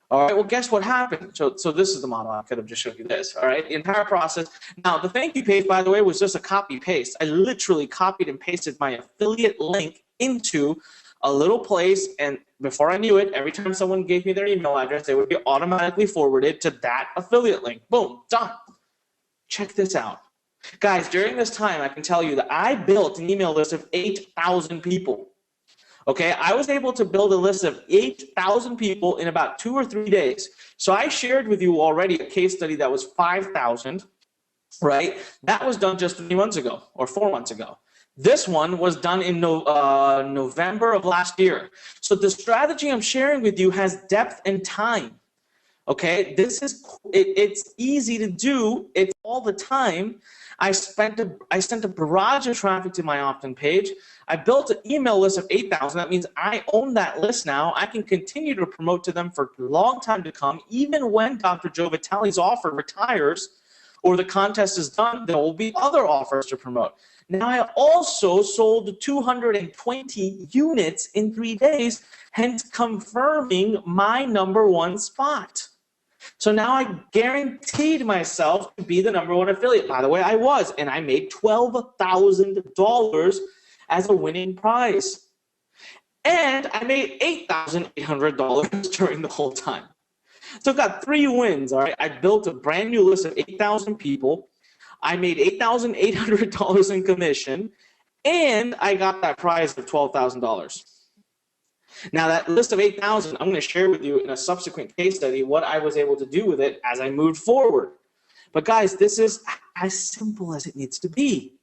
All right, well, guess what happened? So this is the model. I could have just showed you this, all right? The entire process. Now, the thank you page, by the way, was just a copy-paste. I literally copied and pasted my affiliate link into a little place, and before I knew it, every time someone gave me their email address, they would be automatically forwarded to that affiliate link. Boom, done. Check this out. Guys, during this time, I can tell you that I built an email list of 8,000 people. Okay, I was able to build a list of 8,000 people in about 2 or 3 days. So I shared with you already a case study that was 5,000, right? That was done just 3 months ago or 4 months ago. This one was done in November of last year. So the strategy I'm sharing with you has depth and time. Okay, it's easy to do. It's all the time. I sent a barrage of traffic to my opt-in page. I built an email list of 8,000. That means I own that list now. I can continue to promote to them for a long time to come. Even when Dr. Joe Vitale's offer retires or the contest is done, there will be other offers to promote. Now, I also sold 220 units in 3 days, hence confirming my #1 spot. So now I guaranteed myself to be the #1 affiliate. By the way, I was, and I made $12,000 as a winning prize. And I made $8,800 during the whole time. So I've got 3 wins, all right? I built a brand new list of 8,000 people. I made $8,800 in commission, and I got that prize of $12,000. Now, that list of 8,000, I'm going to share with you in a subsequent case study what I was able to do with it as I moved forward. But guys, this is as simple as it needs to be.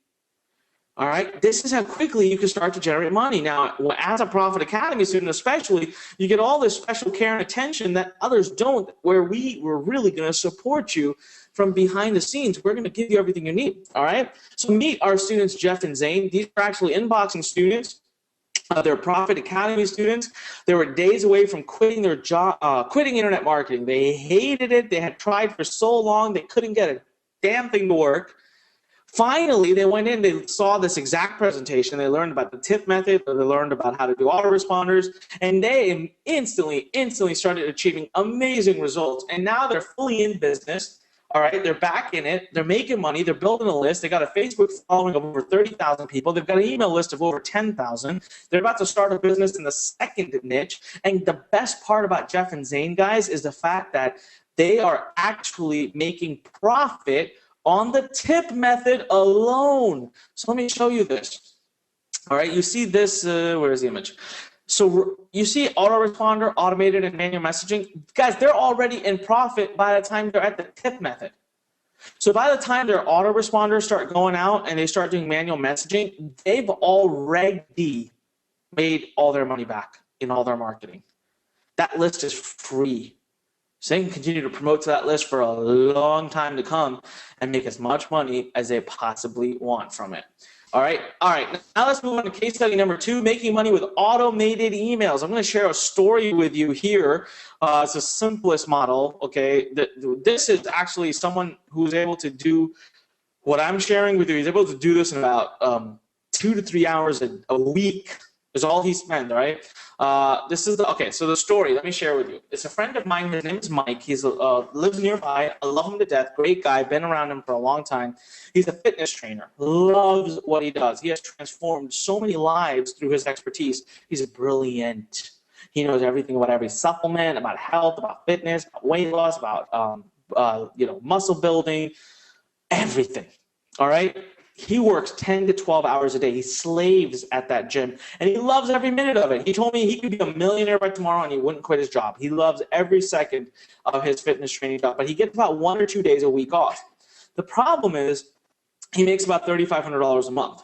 All right, this is how quickly you can start to generate money. Now, as a Profit Academy student especially, you get all this special care and attention that others don't, where we're really going to support you from behind the scenes. We're going to give you everything you need, all right? So meet our students, Jeff and Zane. These are actually inboxing students. They're Profit Academy students. They were days away from quitting their job, quitting internet marketing. They hated it. They had tried for so long. They couldn't get a damn thing to work. Finally, they went in, they saw this exact presentation, they learned about the tip method, they learned about how to do autoresponders, and they instantly started achieving amazing results. And now they're fully in business, all right? They're back in it, they're making money, they're building a list, they got a Facebook following of over 30,000 people, they've got an email list of over 10,000, they're about to start a business in the second niche. And the best part about Jeff and Zane, guys, is the fact that they are actually making profit on the tip method alone. So let me show you this. All right, you see this, where is the image? So you see autoresponder, automated, and manual messaging. Guys, they're already in profit by the time they're at the tip method. So by the time their autoresponders start going out and they start doing manual messaging, they've already made all their money back in all their marketing. That list is free. So they can continue to promote to that list for a long time to come and make as much money as they possibly want from it. All right. Now let's move on to case study number 2, making money with automated emails. I'm going to share a story with you here. It's the simplest model. Okay. This is actually someone who's able to do what I'm sharing with you. He's able to do this in about 2 to 3 hours a week. is all he spends, all right? This is okay, so the story, let me share with you. It's a friend of mine, his name is Mike. He's lives nearby. I love him to death. Great guy, been around him for a long time. He's a fitness trainer, loves what he does. He has transformed so many lives through his expertise. He's brilliant. He knows everything about every supplement, about health, about fitness, about weight loss, about muscle building, everything. All right? He works 10 to 12 hours a day. He slaves at that gym, and he loves every minute of it. He told me he could be a millionaire by tomorrow, and he wouldn't quit his job. He loves every second of his fitness training job, but he gets about 1 or 2 days a week off. The problem is he makes about $3,500 a month.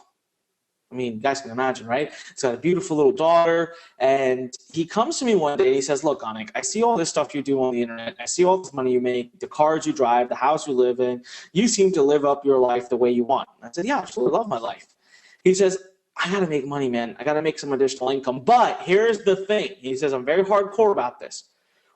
I mean, you guys can imagine, right? He's got a beautiful little daughter, and he comes to me one day and he says, look, Anik, I see all this stuff you do on the internet. I see all this money you make, the cars you drive, the house you live in. You seem to live up your life the way you want. I said, yeah, absolutely, love my life. He says, I got to make money, man. I got to make some additional income. But here's the thing. He says, I'm very hardcore about this.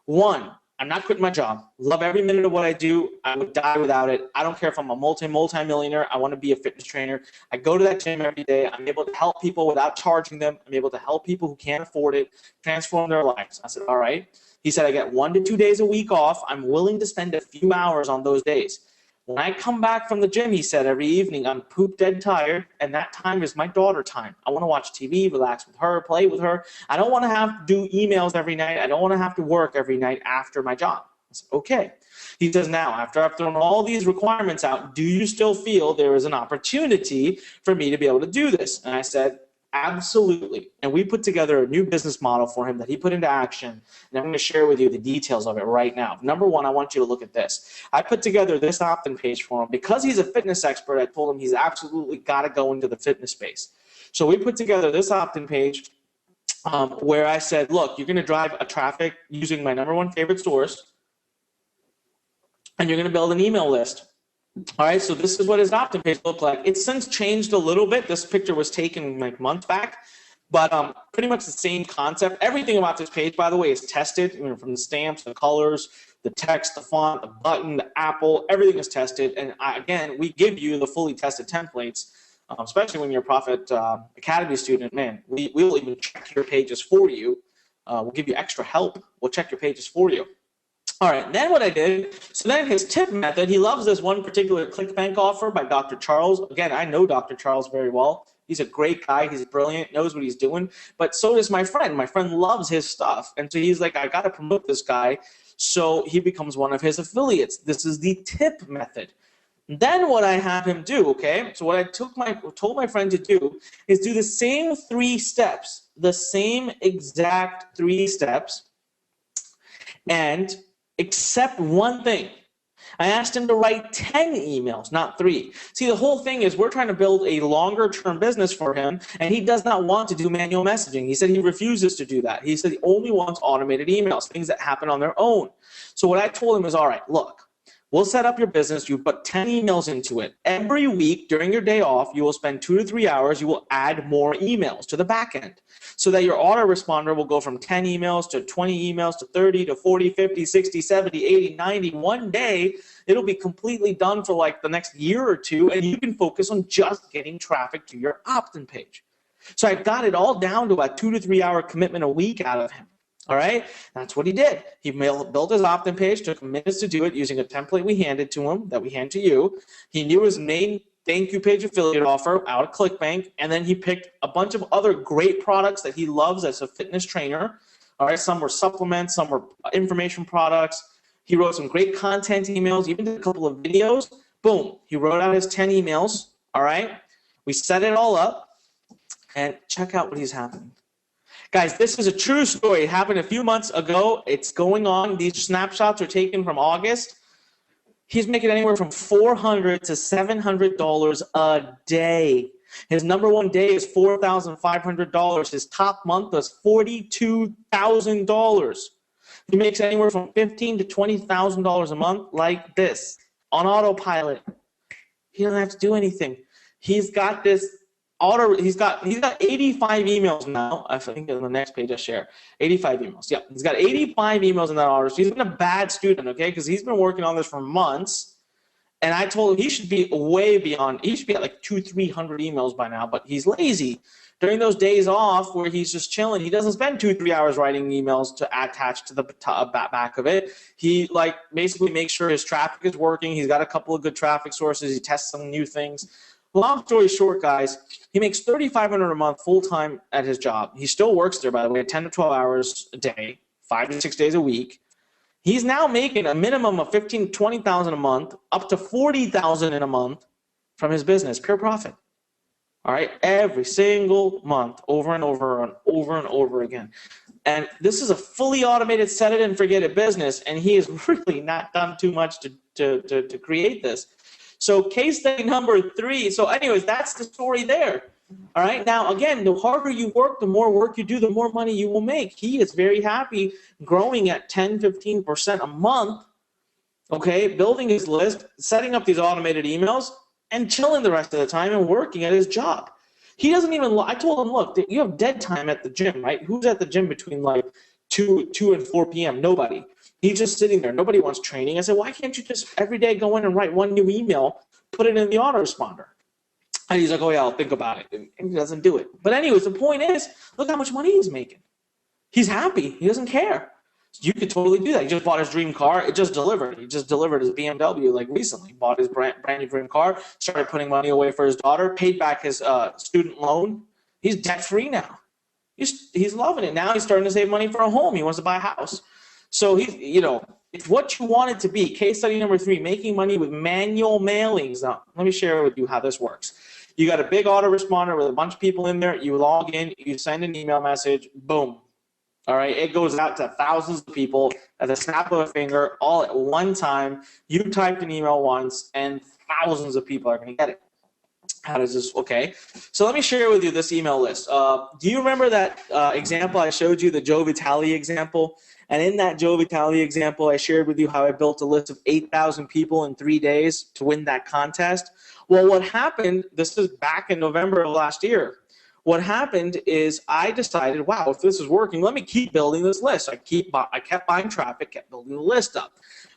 One, I'm not quitting my job. Love every minute of what I do. I would die without it. I don't care if I'm a multi-millionaire. I want to be a fitness trainer. I go to that gym every day. I'm able to help people without charging them. I'm able to help people who can't afford it, transform their lives. I said, all right. He said, I get 1 to 2 days a week off. I'm willing to spend a few hours on those days. When I come back from the gym, he said, every evening, I'm poop dead tired, and that time is my daughter time. I want to watch TV, relax with her, play with her. I don't want to have to do emails every night. I don't want to have to work every night after my job. I said, okay. He says, now, after I've thrown all these requirements out, do you still feel there is an opportunity for me to be able to do this? And I said, absolutely. And we put together a new business model for him that he put into action. And I'm going to share with you the details of it right now. Number one, I want you to look at this. I put together this opt-in page for him. Because he's a fitness expert, I told him he's absolutely got to go into the fitness space. So we put together this opt-in page where I said, look, you're going to drive a traffic using my number one favorite stores, and you're going to build an email list. All right, so this is what his opt-in page looked like. It's since changed a little bit. This picture was taken like months back, but pretty much the same concept. Everything about this page, by the way, is tested. From the stamps, the colors, the text, the font, the button, the Apple, everything is tested. And again, we give you the fully tested templates, especially when you're a Profit Academy student. Man, we'll even check your pages for you. We'll give you extra help. We'll check your pages for you. All right, then what I did, so then his tip method, he loves this one particular ClickBank offer by Dr. Charles. Again, I know Dr. Charles very well. He's a great guy. He's brilliant, knows what he's doing. But so does my friend. My friend loves his stuff. And so he's like, I got to promote this guy. So he becomes one of his affiliates. This is the tip method. Then what I have him do, okay, so what I told my friend to do is do the same 3 steps, the same exact 3 steps, and except one thing. I asked him to write 10 emails, not 3. See, the whole thing is we're trying to build a longer-term business for him, and he does not want to do manual messaging. He said he refuses to do that. He said he only wants automated emails, things that happen on their own. So what I told him is, all right, look, we'll set up your business. You put 10 emails into it. Every week during your day off, you will spend 2 to 3 hours. You will add more emails to the back end so that your autoresponder will go from 10 emails to 20 emails to 30 to 40, 50, 60, 70, 80, 90. One day, it'll be completely done for like the next year or 2, and you can focus on just getting traffic to your opt-in page. So I got it all down to a 2 to 3 hour commitment a week out of him. All right, that's what he did. He built his opt-in page, took minutes to do it using a template we handed to him that we hand to you. He knew his main thank you page affiliate offer out of ClickBank, and then he picked a bunch of other great products that he loves as a fitness trainer. All right, some were supplements, some were information products. He wrote some great content emails, even did a couple of videos. Boom, he wrote out his 10 emails. All right, we set it all up, and check out what is happening. Guys, this is a true story. It happened a few months ago. It's going on. These snapshots are taken from August. He's making anywhere from $400 to $700 a day. His number one day is $4,500. His top month was $42,000. He makes anywhere from $15,000 to $20,000 a month like this on autopilot. He doesn't have to do anything. He's got this he's got 85 emails now. I think on the next page I share 85 emails. Yeah, he's got 85 emails in that order. So he's been a bad student, okay? Because he's been working on this for months. And I told him he should be way beyond. He should be at like 200-300 emails by now, but he's lazy. During those days off where he's just chilling, he doesn't spend 2-3 hours writing emails to attach to the back of it. He like basically makes sure his traffic is working. He's got a couple of good traffic sources. He tests some new things. Long story short, guys, he makes $3,500 a month full-time at his job. He still works there, by the way, 10 to 12 hours a day, 5 to 6 days a week. He's now making a minimum of $15,000 to $20,000 a month, up to $40,000 in a month from his business, pure profit. All right, every single month, over and over and over and over again. And this is a fully automated set it and forget it business, and he has really not done too much to create this. So case study number 3. So anyways, that's the story there. All right, now again, the harder you work, the more work you do, the more money you will make. He is very happy growing at 10-15% a month, okay, building his list, setting up these automated emails, and chilling the rest of the time and working at his job. He doesn't even, I told him, look, you have dead time at the gym, right? Who's at the gym between like 2 and 4 p.m.? Nobody. He's just sitting there. Nobody wants training. I said, why can't you just every day go in and write one new email, put it in the autoresponder? And he's like, oh yeah, I'll think about it. And he doesn't do it. But anyways, the point is, look how much money he's making. He's happy. He doesn't care. You could totally do that. He just bought his dream car. It just delivered. He just delivered his BMW like recently. Bought his brand new dream car. Started putting money away for his daughter. Paid back his student loan. He's debt free now. He's loving it. Now he's starting to save money for a home. He wants to buy a house. So he's, it's what you want it to be. Case study number 3: making money with manual mailings. Now let me share with you how this works. You got a big autoresponder with a bunch of people in there. You log in. You send an email message. Boom. All right, it goes out to thousands of people at the snap of a finger, all at one time. You typed an email once, and thousands of people are going to get it. How does this? Okay, so let me share with you this email list. Do you remember that example I showed you, the Joe Vitale example? And in that Joe Vitale example, I shared with you how I built a list of 8,000 people in 3 days to win that contest. Well, what happened? This is back in November of last year. What happened is I decided, wow, if this is working, let me keep building this list. I kept buying traffic, kept building the list up.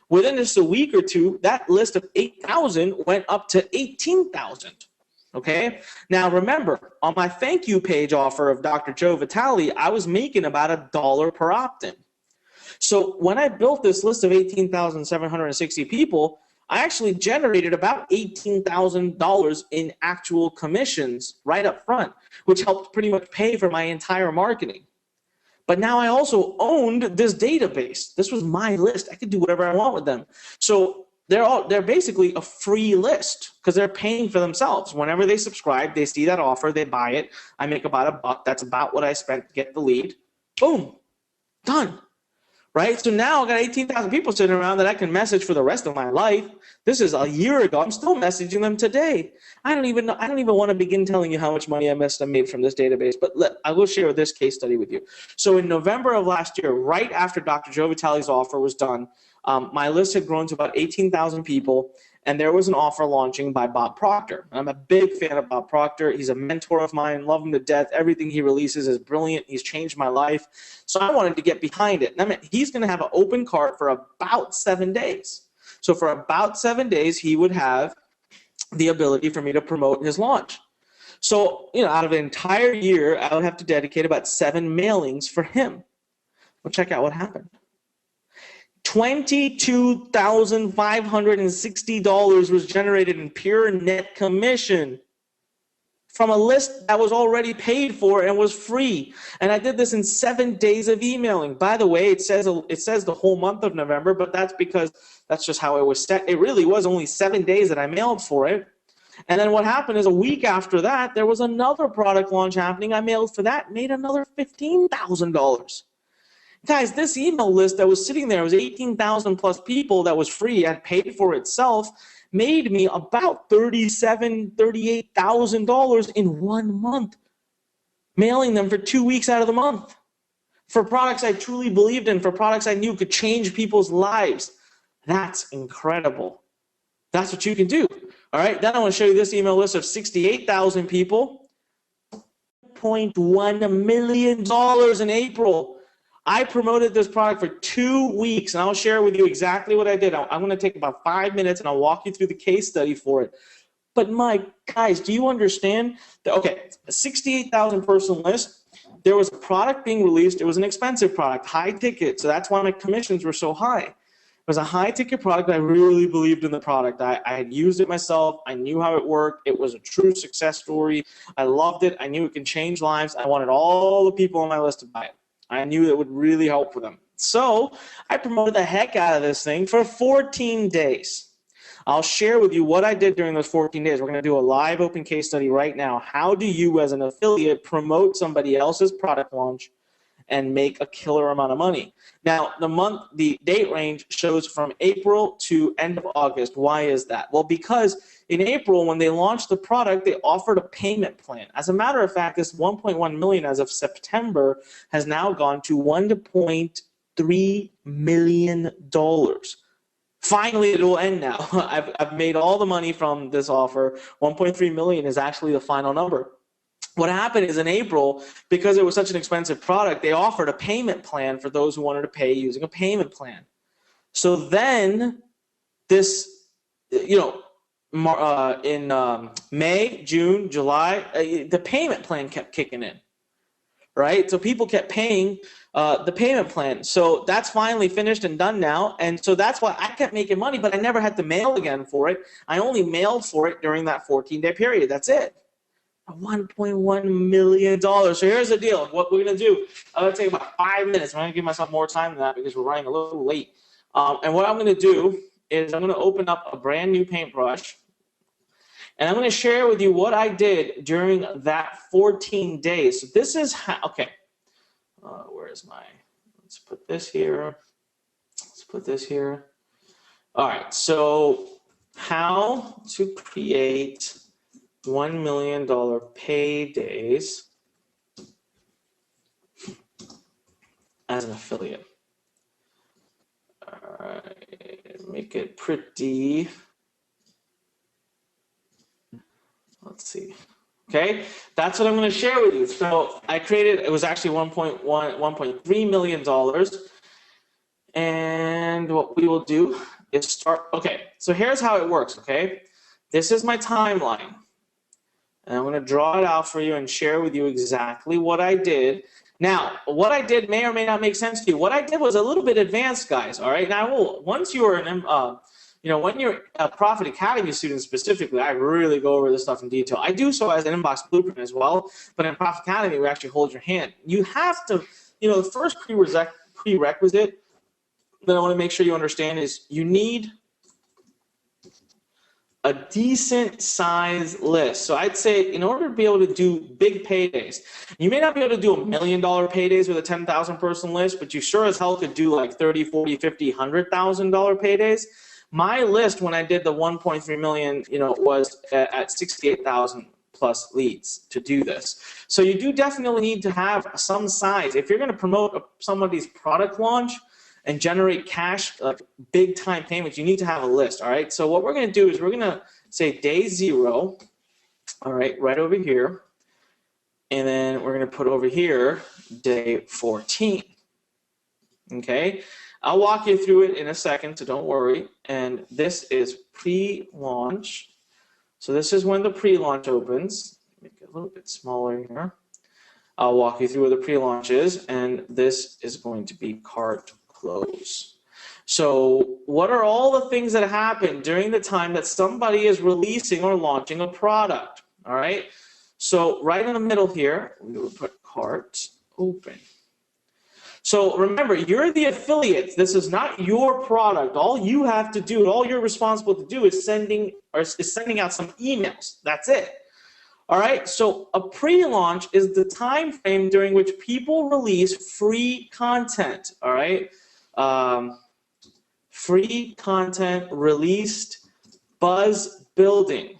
Within just a week or two, that list of 8,000 went up to 18,000. Okay? Now remember, on my thank you page offer of Dr. Joe Vitale, I was making about $1 per opt-in. So when I built this list of 18,760 people, I actually generated about $18,000 in actual commissions right up front, which helped pretty much pay for my entire marketing. But now I also owned this database. This was my list. I could do whatever I want with them. So they're basically a free list because they're paying for themselves. Whenever they subscribe, they see that offer, they buy it. I make about $1. That's about what I spent to get the lead. Boom, done. Right? So now I got 18,000 people sitting around that I can message for the rest of my life. This is a year ago. I'm still messaging them today. I don't even want to begin telling you how much money I made from this database, but I will share this case study with you. So in November of last year, right after Dr. Joe Vitale's offer was done, my list had grown to about 18,000 people, and there was an offer launching by Bob Proctor. I'm a big fan of Bob Proctor. He's a mentor of mine, love him to death. Everything he releases is brilliant. He's changed my life. So I wanted to get behind it. And I mean, he's going to have an open cart for about 7 days. So for about 7 days, he would have the ability for me to promote his launch. So, out of an entire year, I would have to dedicate about 7 mailings for him. Well, check out what happened. $22,560 was generated in pure net commission from a list that was already paid for and was free. And I did this in 7 days of emailing. By the way, it says the whole month of November, but that's because that's just how it was set. It really was only 7 days that I mailed for it. And then what happened is a week after that, there was another product launch happening. I mailed for that, made another $15,000. Guys, this email list that was sitting there was 18,000 plus people that was free and paid for itself, made me about $37,000, $38,000 in 1 month, mailing them for 2 weeks out of the month for products I truly believed in, for products I knew could change people's lives. That's incredible. That's what you can do. All right, then I want to show you this email list of 68,000 people, $0.1 million in April. I promoted this product for 2 weeks, and I'll share with you exactly what I did. I'm going to take about 5 minutes, and I'll walk you through the case study for it. But my guys, do you understand that? Okay, a 68,000 person list. There was a product being released. It was an expensive product, high ticket. So that's why my commissions were so high. It was a high ticket product. I really believed in the product. I had used it myself. I knew how it worked. It was a true success story. I loved it. I knew it can change lives. I wanted all the people on my list to buy it. I knew it would really help for them. So I promoted the heck out of this thing for 14 days. I'll share with you what I did during those 14 days. We're going to do a live open case study right now. How do you, as an affiliate, promote somebody else's product launch and make a killer amount of money? Now, the date range shows from April to end of August. Why is that? Well, because in April, when they launched the product, they offered a payment plan. As a matter of fact, this 1.1 million as of September has now gone to $1.3 million. Finally, it will end now. I've made all the money from this offer. 1.3 million is actually the final number. What happened is in April, because it was such an expensive product, they offered a payment plan for those who wanted to pay using a payment plan. So then this, in May, June, July, the payment plan kept kicking in, right? So people kept paying the payment plan. So that's finally finished and done now. And so that's why I kept making money, but I never had to mail again for it. I only mailed for it during that 14-day period. That's it. $1.1 million. So here's the deal. What we're going to do, I'm going to take about 5 minutes. I'm going to give myself more time than that because we're running a little late. And what I'm going to do is I'm going to open up a brand new paintbrush. And I'm going to share with you what I did during that 14 days. So this is how, okay. Where's my, let's put this here. Let's put this here. All right. So how to create $1 million paydays as an affiliate. All right, make it pretty. Let's see. Okay, that's what I'm going to share with you. So I created, it was actually $1.3 million. And what we will do is start, okay, so here's how it works, okay? This is my timeline. And I'm going to draw it out for you and share with you exactly what I did. Now, what I did may or may not make sense to you. What I did was a little bit advanced, guys. All right. Now, once you are when you're a Profit Academy student specifically, I really go over this stuff in detail. I do so as an inbox blueprint as well. But in Profit Academy, we actually hold your hand. You have to, the first prerequisite that I want to make sure you understand is you need a decent size list. So I'd say in order to be able to do big paydays, you may not be able to do $1 million paydays with a 10,000 person list, but you sure as hell could do like 30, 40, 50, $100,000 paydays. My list when I did the 1.3 million, was at 68,000 plus leads to do this. So you do definitely need to have some size. If you're going to promote somebody's product launch and generate cash, big time payments, you need to have a list, all right? So what we're going to do is we're going to say day 0, all right, right over here. And then we're going to put over here day 14, okay? I'll walk you through it in a second, so don't worry. And this is pre-launch. So this is when the pre-launch opens. Make it a little bit smaller here. I'll walk you through where the pre-launch is, and this is going to be cart close. So what are all the things that happen during the time that somebody is releasing or launching a product? All right. So right in the middle here, we will put cart open. So remember, you're the affiliate. This is not your product. All you have to do, all you're responsible to do is sending out some emails. That's it. All right. So a pre-launch is the time frame during which people release free content. All right. Free content released, buzz building.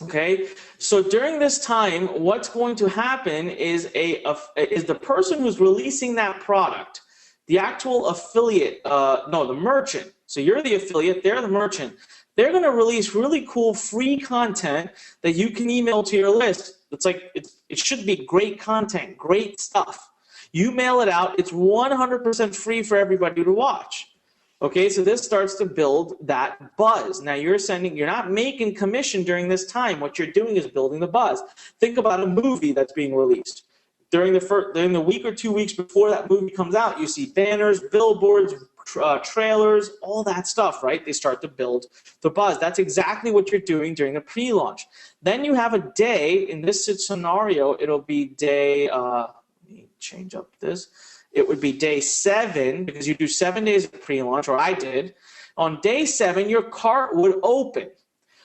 Okay, so during this time, what's going to happen is the person who's releasing that product, the actual affiliate, the merchant. So you're the affiliate, they're the merchant. They're going to release really cool free content that you can email to your list. It's like it should be great content, great stuff. You mail it out. It's 100% free for everybody to watch. Okay, so this starts to build that buzz. Now you're not making commission during this time. What you're doing is building the buzz. Think about a movie that's being released. During the week or 2 weeks before that movie comes out, you see banners, billboards, trailers, all that stuff, right? They start to build the buzz. That's exactly what you're doing during the pre-launch. Then you have a day. In this scenario, it'll be day, let me change up this. It would be day 7, because you do 7 days of pre-launch, or I did. On day 7, your cart would open.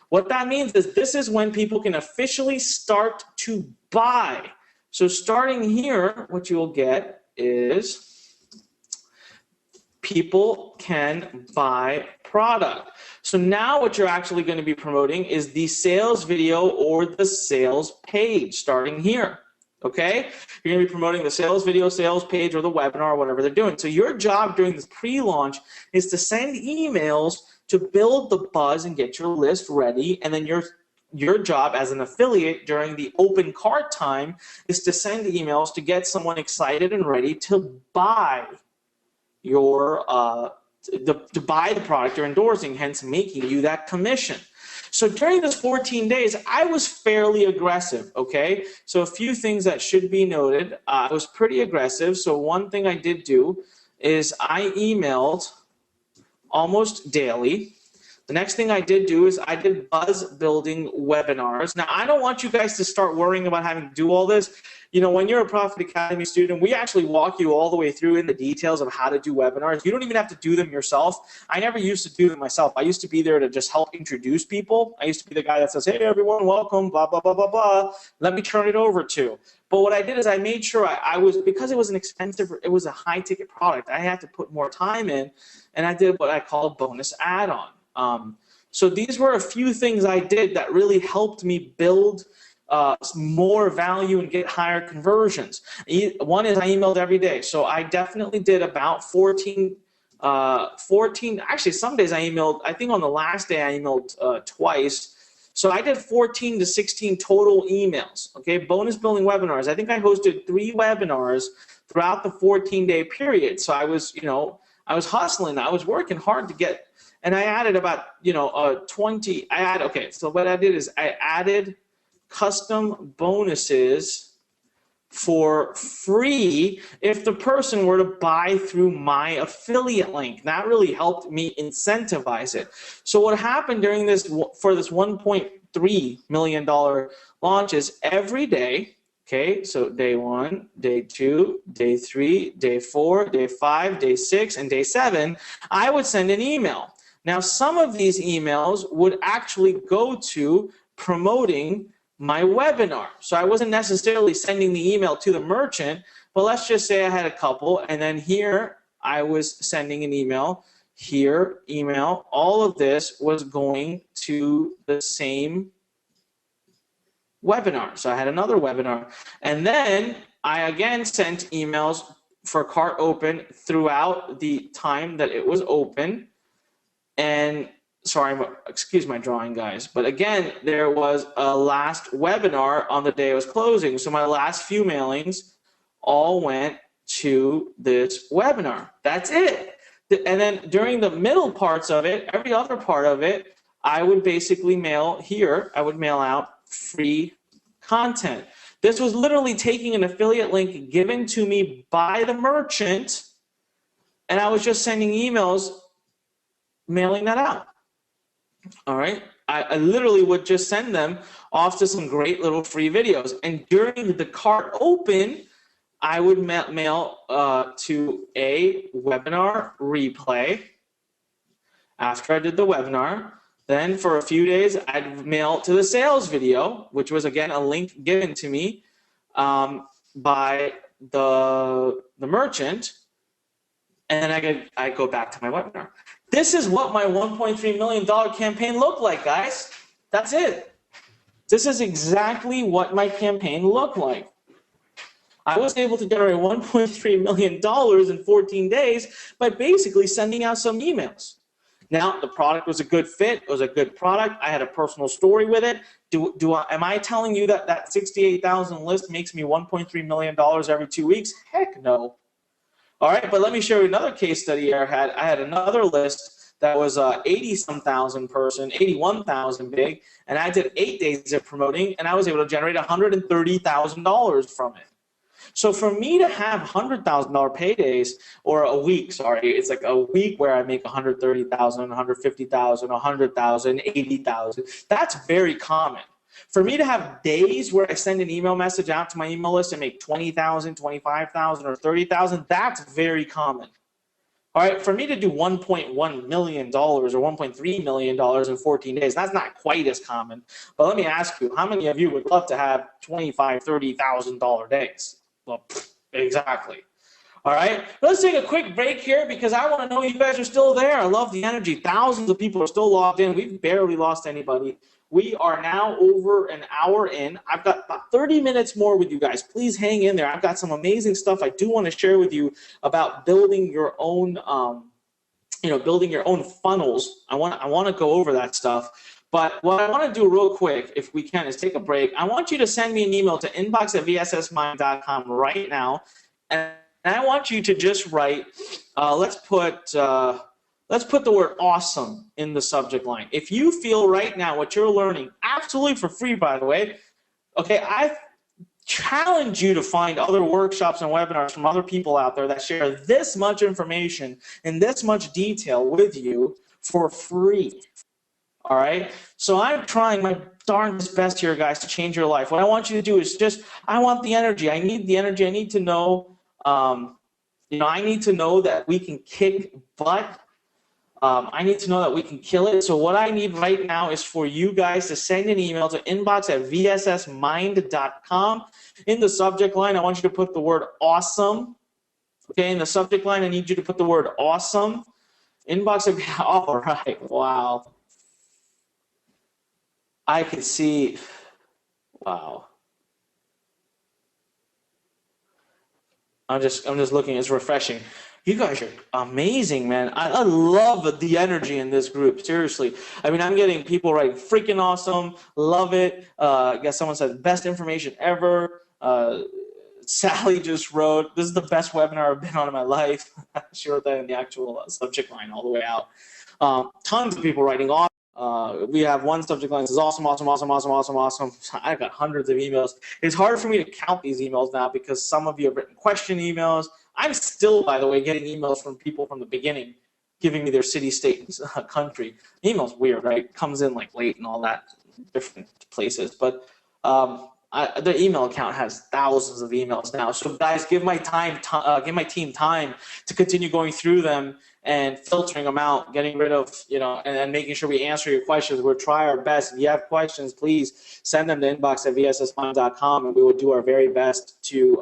What that means is this is when people can officially start to buy. So starting here, what you will get is people can buy product. So now what you're actually going to be promoting is the sales video or the sales page starting here. Okay? You're going to be promoting the sales video, sales page, or the webinar, whatever they're doing. So your job during this pre-launch is to send emails to build the buzz and get your list ready, and then your job as an affiliate during the open cart time is to send emails to get someone excited and ready to buy your to buy the product you're endorsing, hence making you that commission. So during this 14 days, I was fairly aggressive, okay? So a few things that should be noted. I was pretty aggressive. So one thing I did do is I emailed almost daily. The next thing I did do is I did buzz building webinars. Now, I don't want you guys to start worrying about having to do all this. You know, when you're a Profit Academy student, we actually walk you all the way through in the details of how to do webinars. You don't even have to do them yourself. I never used to do them myself. I used to be there to just help introduce people. I used to be the guy that says, hey, everyone, welcome, blah, blah, blah, blah, blah. Let me turn it over to. But what I did is I made sure I was, because it was an expensive, it was a high-ticket product, I had to put more time in, and I did what I call a bonus add-on. So these were a few things I did that really helped me build more value and get higher conversions. One is I emailed every day. So I definitely did about 14, actually some days I emailed, I think on the last day I emailed twice. So I did 14 to 16 total emails, okay? Bonus building webinars. I think I hosted 3 webinars throughout the 14-day period. So I was, I was hustling. I was working hard to get, and I added about, 20, okay, so what I did is I added custom bonuses for free if the person were to buy through my affiliate link. That really helped me incentivize it. So what happened during this, for this $1.3 million launch is every day, okay, so day 1, day 2, day 3, day 4, day 5, day 6, and day 7, I would send an email. Now, some of these emails would actually go to promoting my webinar. So I wasn't necessarily sending the email to the merchant, but let's just say I had a couple, and then here I was sending an email, here, email. All of this was going to the same webinar. So I had another webinar. And then I again sent emails for cart open throughout the time that it was open. And sorry, excuse my drawing, guys. But again, there was a last webinar on the day it was closing. So my last few mailings all went to this webinar. That's it. And then during the middle parts of it, every other part of it, I would basically mail here. I would mail out free content. This was literally taking an affiliate link given to me by the merchant, and I was just sending emails mailing that out. All right, I literally would just send them off to some great little free videos. And during the cart open, I would mail to a webinar replay after I did the webinar. Then for a few days, I'd mail to the sales video, which was again a link given to me by the merchant. And then I go back to my webinar. This is what my $1.3 million campaign looked like, guys. That's it. This is exactly what my campaign looked like. I was able to generate $1.3 million in 14 days by basically sending out some emails. Now, the product was a good fit. It was a good product. I had a personal story with it. Am I telling you that 68,000 list makes me $1.3 million every 2 weeks? Heck no. All right, but let me show you another case study I had. I had another list that was 80-some thousand person, 81,000 big, and I did 8 days of promoting, and I was able to generate $130,000 from it. So for me to have $100,000 paydays, or a week, sorry, it's like a week where I make 130,000, 150,000, 100,000, 80,000. That's very common. For me to have days where I send an email message out to my email list and make 20,000, 25,000, or 30,000, that's very common. All right, for me to do $1.1 million or $1.3 million in 14 days, that's not quite as common. But let me ask you, how many of you would love to have $25,000, $30,000 days? Well, exactly. All right, let's take a quick break here because I want to know you guys are still there. I love the energy. Thousands of people are still logged in. We've barely lost anybody. We are now over an hour in. I've got about 30 minutes more with you guys. Please hang in there. I've got some amazing stuff I do want to share with you about building your own, building your own funnels. I want to go over that stuff. But what I want to do real quick, if we can, is take a break. I want you to send me an email to inbox@vssmind.com right now, and I want you to just write. Let's put the word awesome in the subject line. If you feel right now what you're learning, absolutely for free, by the way, okay, I challenge you to find other workshops and webinars from other people out there that share this much information in this much detail with you for free. All right? So I'm trying my darndest best here, guys, to change your life. What I want you to do is I want the energy. I need the energy. I need to know, I need to know that we can kick butt. I need to know that we can kill it. So what I need right now is for you guys to send an email to inbox@vssmind.com. In the subject line, I want you to put the word awesome. Okay, in the subject line, I need you to put the word awesome. Inbox, all right, wow. I can see, wow. I'm just looking, it's refreshing. You guys are amazing, man. I love the energy in this group, seriously. I mean, I'm getting people writing freaking awesome, love it. I guess someone said best information ever. Sally just wrote, this is the best webinar I've been on in my life. She wrote that in the actual subject line all the way out. Tons of people writing awesome. We have one subject line that says awesome, awesome, awesome, awesome, awesome, awesome. I've got hundreds of emails. It's hard for me to count these emails now because some of you have written question emails. I'm still, by the way, getting emails from people from the beginning giving me their city, state, and country. The email's weird, right? It comes in like late and all that, different places. But the email account has thousands of emails now. So guys, give my team time to continue going through them and filtering them out, getting rid of, and making sure we answer your questions. We'll try our best. If you have questions, please send them to inbox@vssmind.com, and we will do our very best to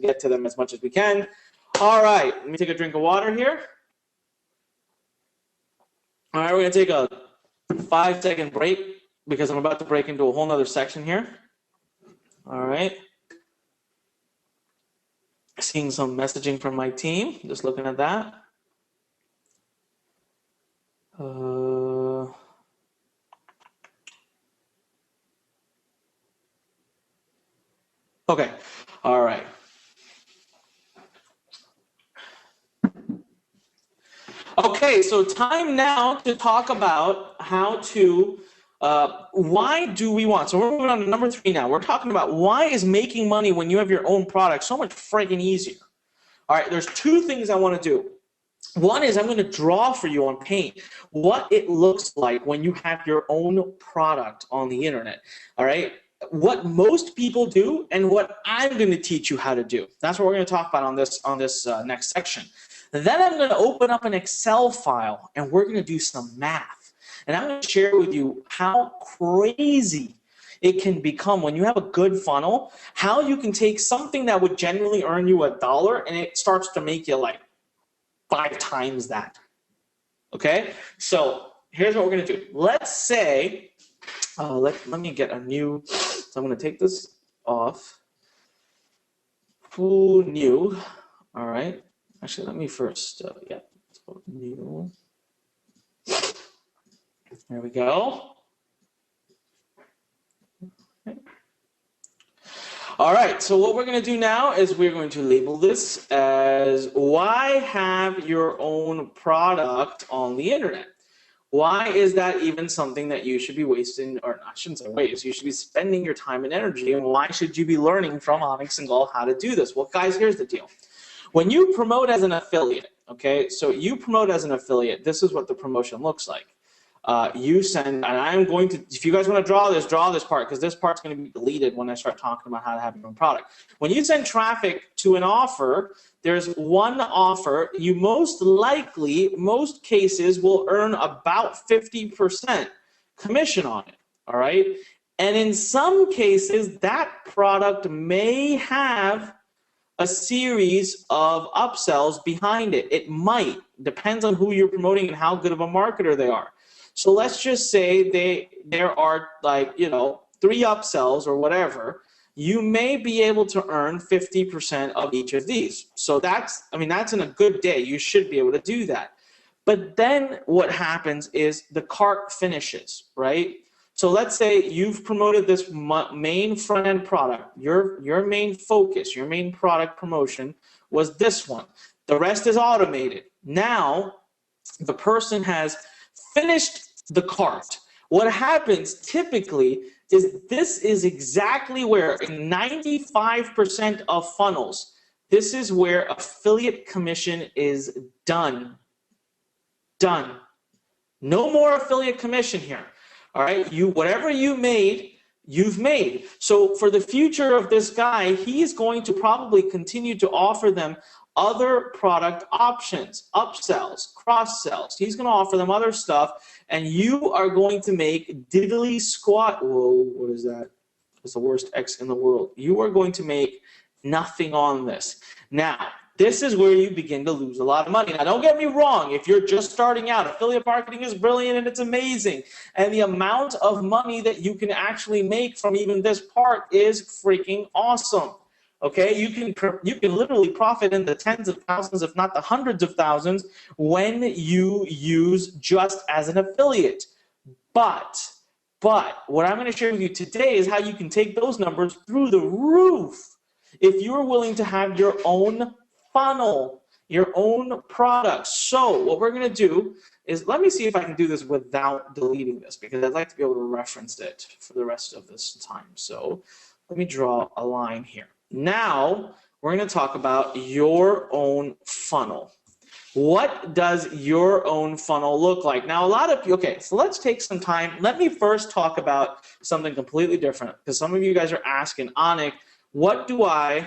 get to them as much as we can. All right, let me take a drink of water here. All right, we're going to take a 5-second break because I'm about to break into a whole nother section here. All right. Seeing some messaging from my team, just looking at that. Okay, all right. Okay, so time now to talk about how to, why do we want, so we're moving on to number 3 now. We're talking about why is making money when you have your own product so much friggin' easier. All right, there's 2 things I want to do. One is I'm going to draw for you on Paint what it looks like when you have your own product on the internet. All right, what most people do and what I'm going to teach you how to do. That's what we're going to talk about on this next section. Then I'm going to open up an Excel file and we're going to do some math. And I'm going to share with you how crazy it can become when you have a good funnel, how you can take something that would generally earn you $1 and it starts to make you like 5 times that. Okay, so here's what we're going to do. Let's say, let me get a new, so I'm going to take this off. Full new. All right. Actually, let me first, new. There we go. Okay. All right, so what we're going to do now is we're going to label this as why have your own product on the internet? Why is that even something that you should be wasting, or I shouldn't say waste, you should be spending your time and energy, and why should you be learning from Onyx and Gall how to do this? Well, guys, here's the deal. When you promote as an affiliate, okay, so you promote as an affiliate, this is what the promotion looks like. You send, and I'm going to, if you guys want to draw this part, because this part's going to be deleted when I start talking about how to have your own product. When you send traffic to an offer, there's one offer. You most likely, most cases, will earn about 50% commission on it, all right? And in some cases, that product may have a series of upsells behind it. It might, depends on who you're promoting and how good of a marketer they are. So let's just say there are, like, you know, 3 upsells or whatever. You may be able to earn 50% of each of these. So that's, I mean, that's in a good day. You should be able to do that. But then what happens is the cart finishes, right? So let's say you've promoted this main front-end product. Your main focus, your main product promotion was this one. The rest is automated. Now, the person has finished the cart. What happens typically is this is exactly where in 95% of funnels, this is where affiliate commission is done. Done. No more affiliate commission here. All right, whatever you made, you've made. So for the future of this guy, he's going to probably continue to offer them other product options, upsells, cross-sells. He's going to offer them other stuff, and you are going to make diddly squat. Whoa, what is that? It's the worst X in the world. You are going to make nothing on this. Now, this is where you begin to lose a lot of money. Now, don't get me wrong. If you're just starting out, affiliate marketing is brilliant and it's amazing. And the amount of money that you can actually make from even this part is freaking awesome. Okay, you can literally profit in the tens of thousands, if not the hundreds of thousands, when you use just as an affiliate. But what I'm going to share with you today is how you can take those numbers through the roof if you're willing to have your own funnel, your own product. So what we're going to do is, let me see if I can do this without deleting this, because I'd like to be able to reference it for the rest of this time. So let me draw a line here. Now we're going to talk about your own funnel. What does your own funnel look like? Now, a lot of you, okay, so let's take some time. Let me first talk about something completely different, because some of you guys are asking, Anik, what do I,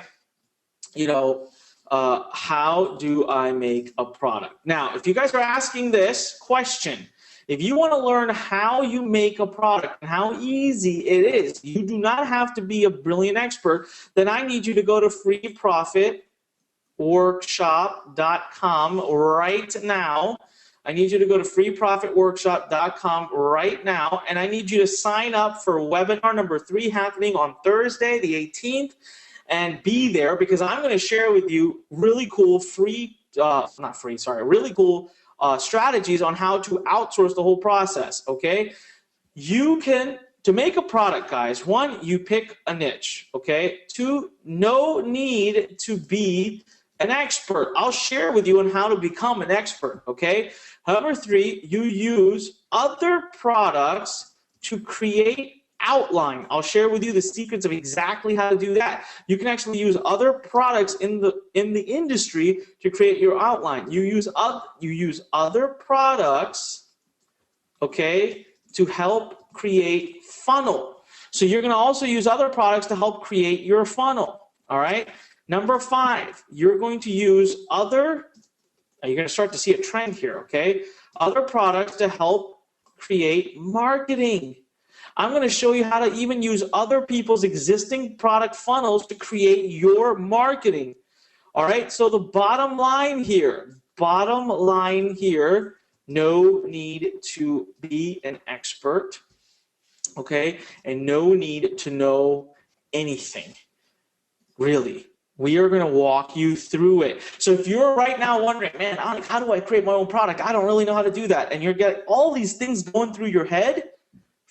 how do I make a product? Now, if you guys are asking this question, if you want to learn how you make a product and how easy it is, you do not have to be a brilliant expert, then I need you to go to freeprofitworkshop.com right now. I need you to go to freeprofitworkshop.com right now, and I need you to sign up for webinar number 3 happening on Thursday, the 18th, and be there, because I'm going to share with you really cool really cool strategies on how to outsource the whole process, okay? You can, to make a product, guys, 1, you pick a niche, okay? 2, no need to be an expert. I'll share with you on how to become an expert, okay? Number 3, you use other products to create outline. I'll share with you the secrets of exactly how to do that. You can actually use other products in the industry to create your outline. You use other products, okay, to help create funnel. So you're going to also use other products to help create your funnel. All right. Number 5, you're going to use you're going to start to see a trend here, okay? Other products to help create marketing. I'm going to show you how to even use other people's existing product funnels to create your marketing. All right, so the bottom line here, no need to be an expert, okay? And no need to know anything, really. We are going to walk you through it. So if you're right now wondering, man, how do I create my own product? I don't really know how to do that. And you're getting all these things going through your head,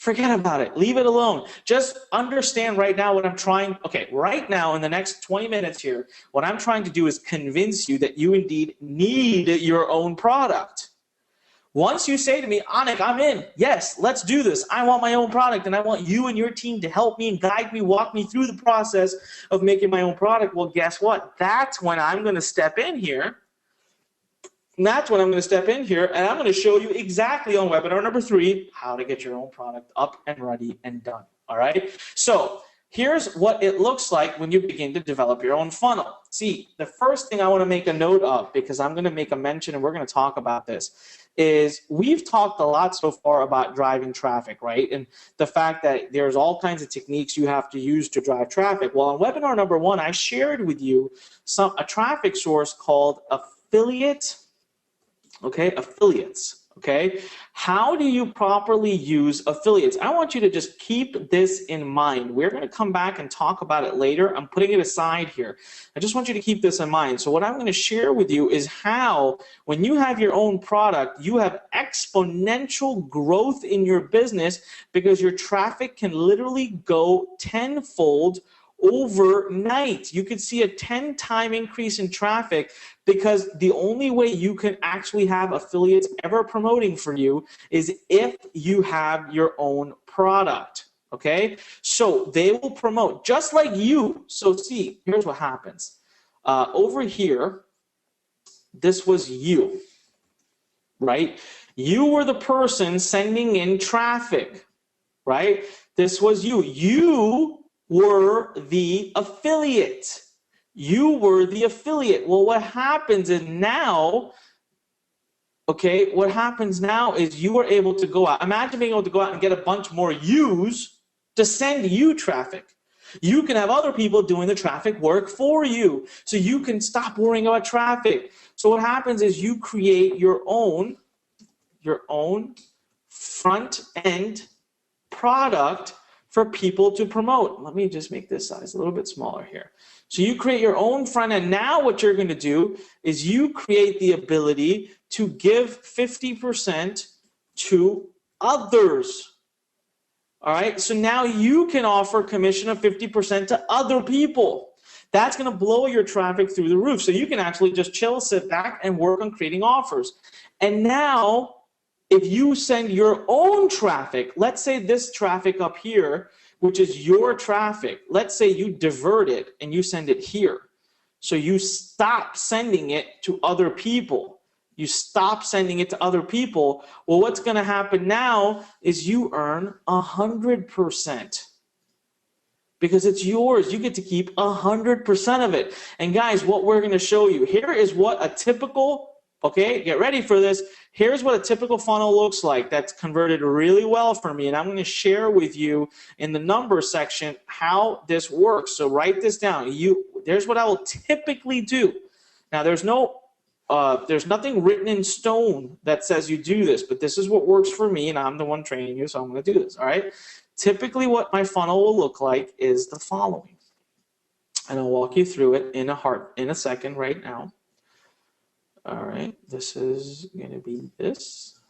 Forget about it. Leave it alone. Just understand right now what I'm trying. Okay, right now in the next 20 minutes here, what I'm trying to do is convince you that you indeed need your own product. Once you say to me, Anik, I'm in. Yes, let's do this. I want my own product, and I want you and your team to help me and guide me, walk me through the process of making my own product. Well, guess what? That's when I'm going to step in here. And that's when I'm going to step in here, and I'm going to show you exactly on webinar number 3 how to get your own product up and ready and done. All right? So here's what it looks like when you begin to develop your own funnel. See, the first thing I want to make a note of, because I'm going to make a mention and we're going to talk about this, is we've talked a lot so far about driving traffic, right? And the fact that there's all kinds of techniques you have to use to drive traffic. Well, on webinar number 1, I shared with you a traffic source called affiliate. Okay, affiliates. Okay, how do you properly use affiliates? I want you to just keep this in mind. We're going to come back and talk about it later. I'm putting it aside here. I just want you to keep this in mind. So what I'm going to share with you is how, when you have your own product, you have exponential growth in your business because your traffic can literally go tenfold overnight. You could see a 10-time increase in traffic because the only way you can actually have affiliates ever promoting for you is if you have your own product. Okay, so they will promote just like you. So see, here's what happens. Over here, this was you, right? You were the person sending in traffic, right? This was you. You were the affiliate. You were the affiliate. Well, what happens is now, okay, what happens now is you are able to go out. Imagine being able to go out and get a bunch more yous to send you traffic. You can have other people doing the traffic work for you. So you can stop worrying about traffic. So what happens is you create your own front end product for people to promote. Let me just make this size a little bit smaller here. So you create your own front end. Now what you're going to do is you create the ability to give 50% to others. All right, so now you can offer commission of 50% to other people. That's going to blow your traffic through the roof. So you can actually just chill, sit back, and work on creating offers. And now, if you send your own traffic, let's say this traffic up here, which is your traffic, let's say you divert it and you send it here. So you stop sending it to other people. You stop sending it to other people. Well, what's going to happen now is you earn 100%. Because it's yours. You get to keep 100% of it. And guys, what we're going to show you, here is what a typical, okay, get ready for this. Here's what a typical funnel looks like that's converted really well for me. And I'm going to share with you in the numbers section how this works. So write this down. There's what I will typically do. Now, there's nothing written in stone that says you do this, but this is what works for me, and I'm the one training you, so I'm going to do this, all right? Typically, what my funnel will look like is the following. And I'll walk you through it in a second right now. All right, this is going to be this,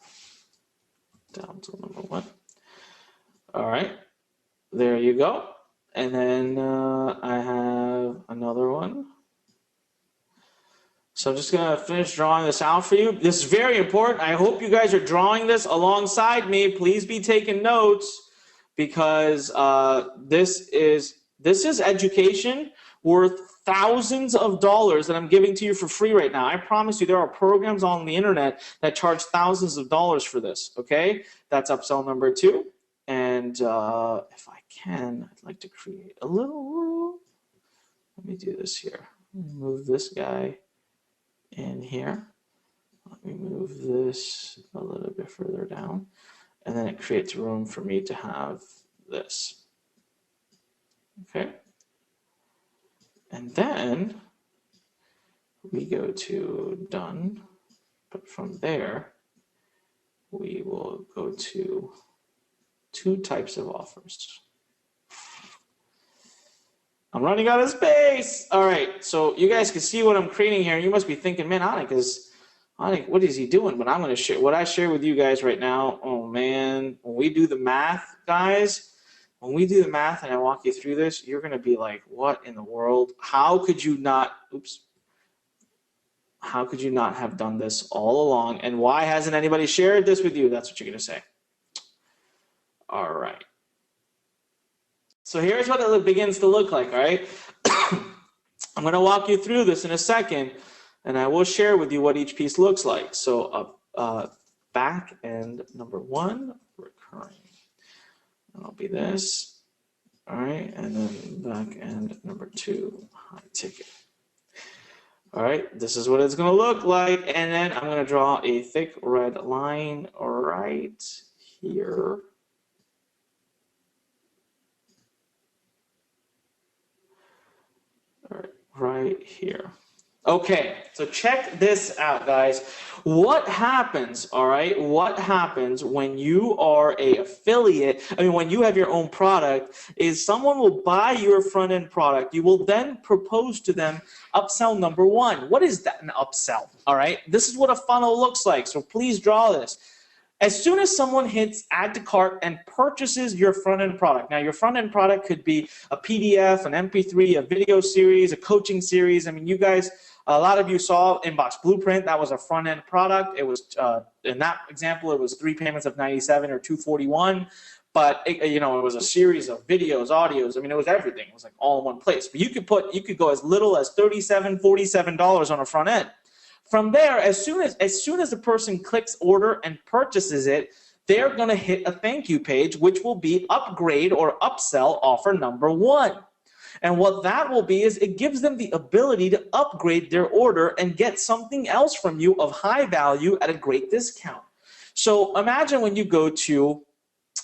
down to number 1. All right, there you go. And then I have another one. So I'm just going to finish drawing this out for you. This is very important. I hope you guys are drawing this alongside me. Please be taking notes because this is education worth thousands of dollars that I'm giving to you for free right now. I promise you there are programs on the internet that charge thousands of dollars for this, okay? That's upsell number 2. And if I can, I'd like to create a little room. Let me do this here. Move this guy in here. Let me move this a little bit further down. And then it creates room for me to have this. Okay? And then we go to done, but from there we will go to 2 types of offers. I'm running out of space. All right, so you guys can see what I'm creating here. You must be thinking, man, Anik, what is he doing? But I'm going to share what I share with you guys right now. Oh man, when we do the math, guys, when we do the math and I walk you through this, you're going to be like, what in the world? How could you not, how could you not have done this all along? And why hasn't anybody shared this with you? That's what you're going to say. All right. So here's what it begins to look like, all right? I'm going to walk you through this in a second, and I will share with you what each piece looks like. So back end number 1, recurring. That'll be this, all right? And then back end number 2, high ticket. All right, this is what it's going to look like. And then I'm going to draw a thick red line right here. All right, right here. Okay, so check this out, guys. What happens, all right, what happens when you are an affiliate, when you have your own product, is someone will buy your front-end product. You will then propose to them upsell number 1. What is that, an upsell, all right? This is what a funnel looks like, so please draw this. As soon as someone hits add to cart and purchases your front-end product, now your front-end product could be a PDF, an MP3, a video series, a coaching series. I mean, you guys, a lot of you saw Inbox Blueprint. That was a front-end product. It was, in that example, it was 3 payments of 97 or 241. But it was a series of videos, audios. I mean, it was everything. It was like all in one place. But you could go as little as $37, $47 on a front end. From there, as soon as the person clicks order and purchases it, they're going to hit a thank you page, which will be upgrade or upsell offer number 1. And what that will be is it gives them the ability to upgrade their order and get something else from you of high value at a great discount. So imagine when you go to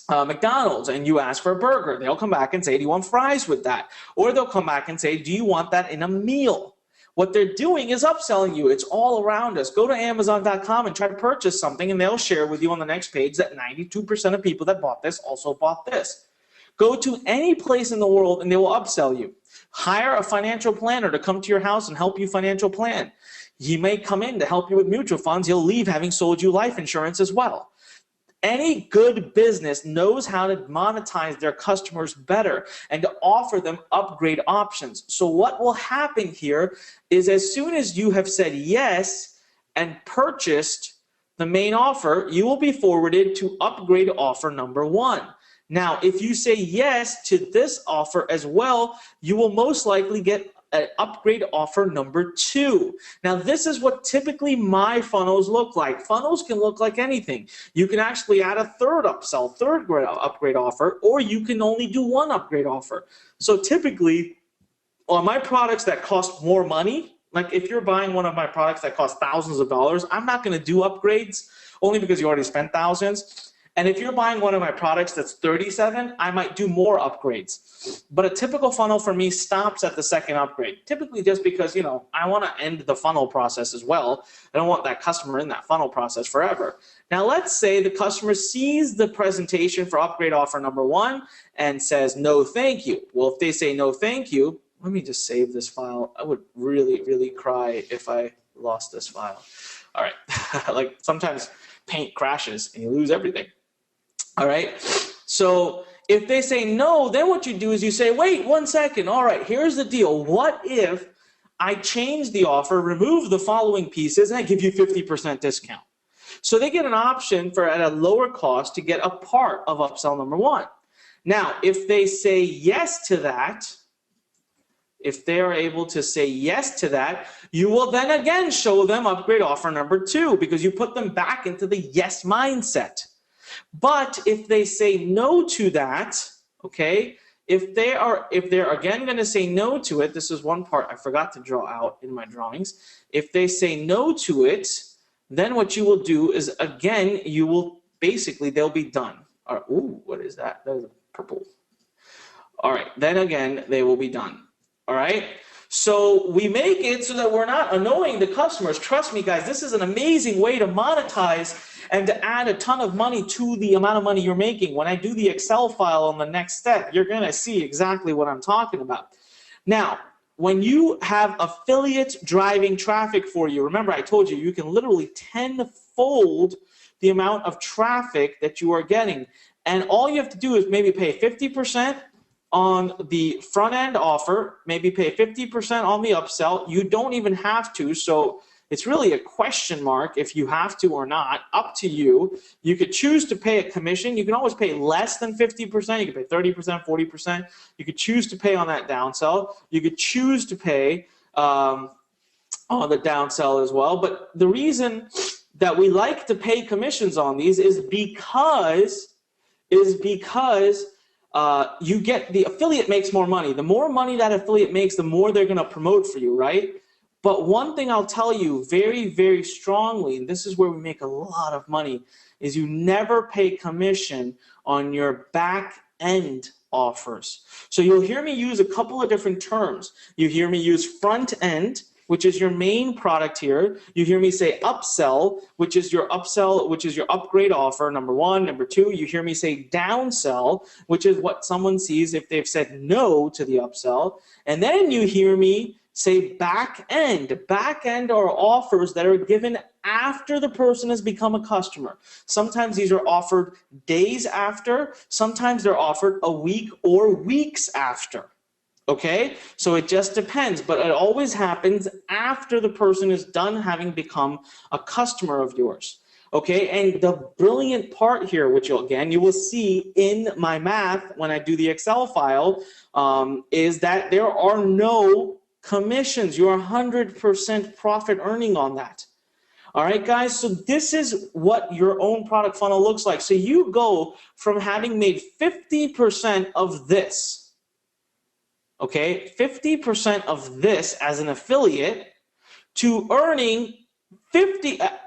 McDonald's and you ask for a burger. They'll come back and say, do you want fries with that? Or they'll come back and say, do you want that in a meal? What they're doing is upselling you. It's all around us. Go to Amazon.com and try to purchase something, and they'll share with you on the next page that 92% of people that bought this also bought this. Go to any place in the world, and they will upsell you. Hire a financial planner to come to your house and help you financial plan. He may come in to help you with mutual funds. He'll leave having sold you life insurance as well. Any good business knows how to monetize their customers better and to offer them upgrade options. So what will happen here is as soon as you have said yes and purchased the main offer, you will be forwarded to upgrade offer number 1. Now, if you say yes to this offer as well, you will most likely get an upgrade offer number 2. Now, this is what typically my funnels look like. Funnels can look like anything. You can actually add a third upsell, third upgrade offer, or you can only do 1 upgrade offer. So typically, on my products that cost more money, like if you're buying one of my products that costs thousands of dollars, I'm not going to do upgrades only because you already spent thousands. And if you're buying one of my products that's 37, I might do more upgrades. But a typical funnel for me stops at the 2nd upgrade, typically just because, I want to end the funnel process as well. I don't want that customer in that funnel process forever. Now, let's say the customer sees the presentation for upgrade offer number 1 and says, no, thank you. Well, if they say no, thank you, let me just save this file. I would really, really cry if I lost this file. All right, like sometimes Paint crashes and you lose everything. All right, so if they say no, then what you do is you say, wait 1 second. All right, here's the deal. What if I change the offer, remove the following pieces, and I give you 50% discount? So they get an option for at a lower cost to get a part of upsell number 1. Now, if they say yes to that, if they are able to say yes to that, you will then again show them upgrade offer number 2 because you put them back into the yes mindset. But if they say no to that, okay, if they're again going to say no to it, this is one part I forgot to draw out in my drawings. If they say no to it, then what you will do is again, you will basically, they'll be done. Ooh, what is that? That is purple. All right, then again, they will be done. All right, so we make it so that we're not annoying the customers. Trust me, guys, this is an amazing way to monetize and to add a ton of money to the amount of money you're making. When I do the Excel file on the next step, you're going to see exactly what I'm talking about. Now, when you have affiliates driving traffic for you, remember I told you, you can literally 10-fold the amount of traffic that you are getting. And all you have to do is maybe pay 50% on the front end offer, maybe pay 50% on the upsell. You don't even have to, so it's really a question mark if you have to or not, up to you. You could choose to pay a commission. You can always pay less than 50%. You could pay 30%, 40%. You could choose to pay on that downsell. You could choose to pay on the downsell as well. But the reason that we like to pay commissions on these is because you get, the affiliate makes more money. The more money that affiliate makes, the more they're going to promote for you, right? But one thing I'll tell you very, very strongly, and this is where we make a lot of money, is you never pay commission on your back end offers. So you'll hear me use a couple of different terms. You hear me use front end, which is your main product here. You hear me say upsell, which is your upgrade offer, number one. Number two, you hear me say downsell, which is what someone sees if they've said no to the upsell. And then you hear me say back end. Back end are offers that are given after the person has become a customer. Sometimes these are offered days after. Sometimes they're offered a week or weeks after. Okay, so it just depends, but it always happens after the person is done having become a customer of yours. Okay, and the brilliant part here, which you will see in my math when I do the Excel file, is that there are no commissions. You're 100% profit earning on that. All right, guys, so this is what your own product funnel looks like. So you go from having made 50% of this, okay, 50% of this as an affiliate, to earning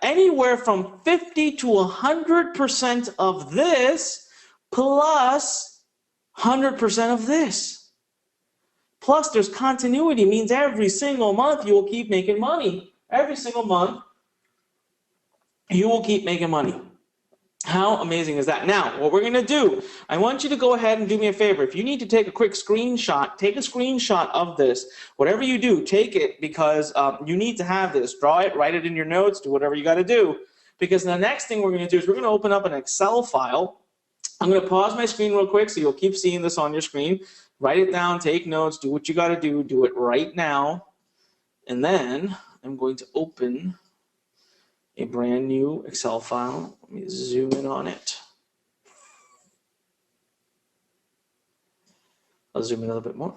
anywhere from 50 to 100% of this plus 100% of this. Plus, there's continuity, means every single month you will keep making money. Every single month you will keep making money. How amazing is that? Now, what we're going to do, I want you to go ahead and do me a favor. If you need to take a quick screenshot, take a screenshot of this. Whatever you do, take it, because you need to have this. Draw it, write it in your notes, do whatever you got to do. Because the next thing we're going to do is we're going to open up an Excel file. I'm going to pause my screen real quick so you'll keep seeing this on your screen. Write it down, take notes, do what you got to do it right now. And then I'm going to open a brand new Excel file. Let me zoom in on it. I'll zoom in a little bit more.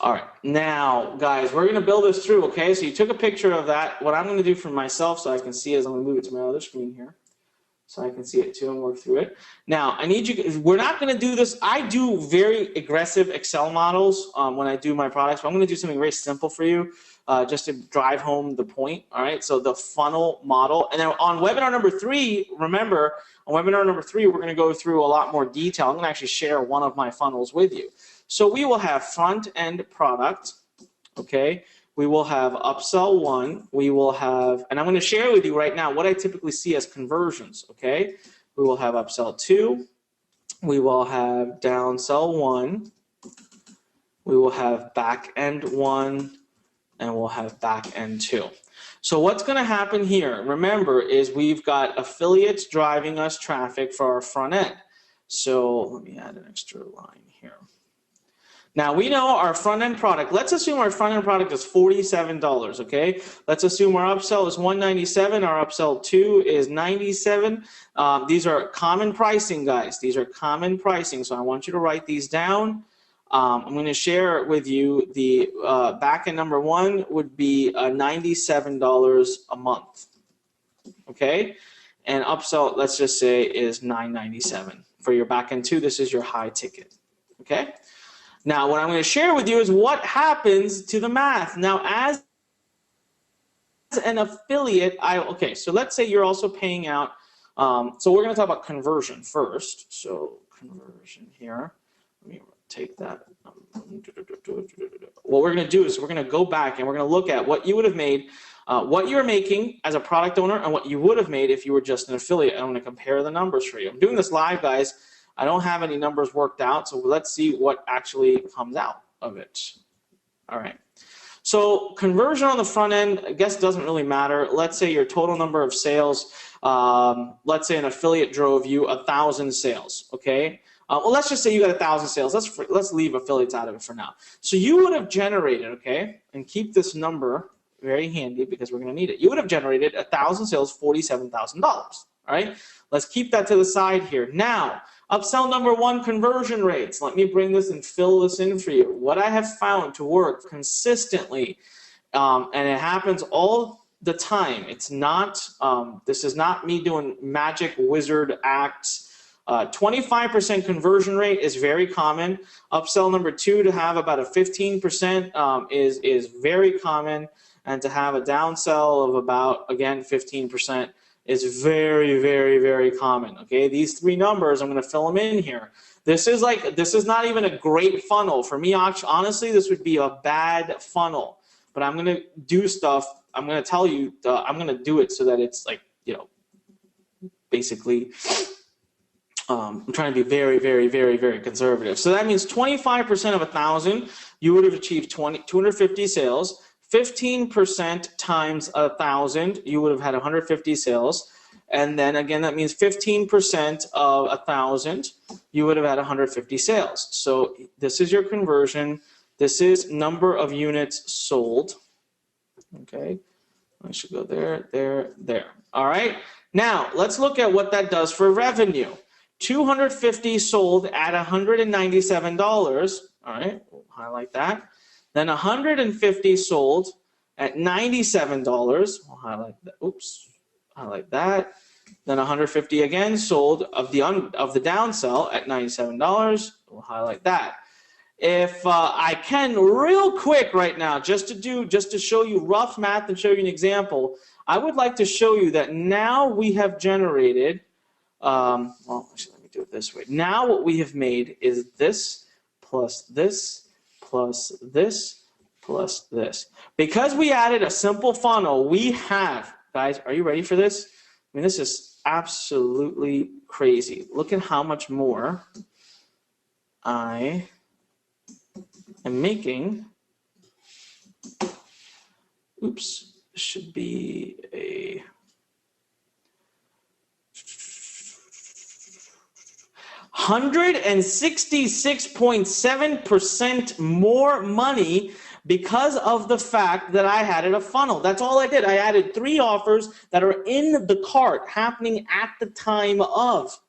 All right, now, guys, we're going to build this through, okay? So you took a picture of that. What I'm going to do for myself so I can see is I'm going to move it to my other screen here so I can see it too and work through it. Now, I need you, we're not going to do this. I do very aggressive Excel models when I do my products, but I'm going to do something very simple for you. Just to drive home the point, all right? So the funnel model. And then on webinar number 3, remember, on webinar number 3, we're going to go through a lot more detail. I'm going to actually share one of my funnels with you. So we will have front-end product, okay? We will have upsell 1. We will have, and I'm going to share with you right now what I typically see as conversions, okay? We will have upsell 2. We will have downsell 1. We will have back-end 1. And we'll have back end 2. So what's going to happen here, remember, is we've got affiliates driving us traffic for our front end. So let me add an extra line here. Now we know our front end product, let's assume our front end product is $47, okay? Let's assume our upsell is $197, our upsell 2 is $97. These are common pricing, guys. These are common pricing, so I want you to write these down. I'm going to share with you the backend number 1 would be $97 a month, okay? And upsell, let's just say, is $997. For your backend 2, this is your high ticket, okay? Now, what I'm going to share with you is what happens to the math. Now, as an affiliate, okay, so let's say you're also paying out, so we're going to talk about conversion first. So conversion here, let me take that. What we're going to do is we're going to go back and we're going to look at what you would have made, what you're making as a product owner and what you would have made if you were just an affiliate. I'm going to compare the numbers for you. I'm doing this live, guys. I don't have any numbers worked out, so let's see what actually comes out of it. All right. So conversion on the front end, I guess, doesn't really matter. Let's say your total number of sales let's say an affiliate drove you 1,000 sales, okay? Well, let's just say you got 1,000 sales. Let's leave affiliates out of it for now. So you would have generated, okay, and keep this number very handy because we're going to need it. You would have generated 1,000 sales, $47,000. All right, let's keep that to the side here. Now, upsell number 1, conversion rates. Let me bring this and fill this in for you. What I have found to work consistently, and it happens all the time. It's not. This is not me doing magic wizard acts. 25% conversion rate is very common. Upsell number 2 to have about a 15% is very common, and to have a downsell of about, again, 15% is very, very, very common. Okay, these 3 numbers, I'm going to fill them in here. This is not even a great funnel for me. Honestly, this would be a bad funnel. But I'm going to do stuff. I'm going to tell you. I'm going to do it so that it's like, you know, basically. I'm trying to be very, very, very, very conservative. So that means 25% of 1,000, you would have achieved 250 sales. 15% times 1,000, you would have had 150 sales. And then again, that means 15% of 1,000, you would have had 150 sales. So this is your conversion. This is number of units sold. Okay, I should go there, there, there. All right. Now let's look at what that does for revenue. 250 sold at $197. All right, we'll highlight that. Then 150 sold at $97. We'll highlight that. Oops, highlight that. Then 150 again sold of the downsell at $97. We'll highlight that. If I can, real quick right now, just to show you rough math and show you an example, I would like to show you that now we have generated. Well, actually, let me do it this way. Now what we have made is this plus this plus this plus this. Because we added a simple funnel, we have, guys, are you ready for this? I mean, this is absolutely crazy. Look at how much more I am making. Oops, should be a 166.7% more money because of the fact that I added a funnel. That's all I did. I added 3 offers that are in the cart happening at the time of.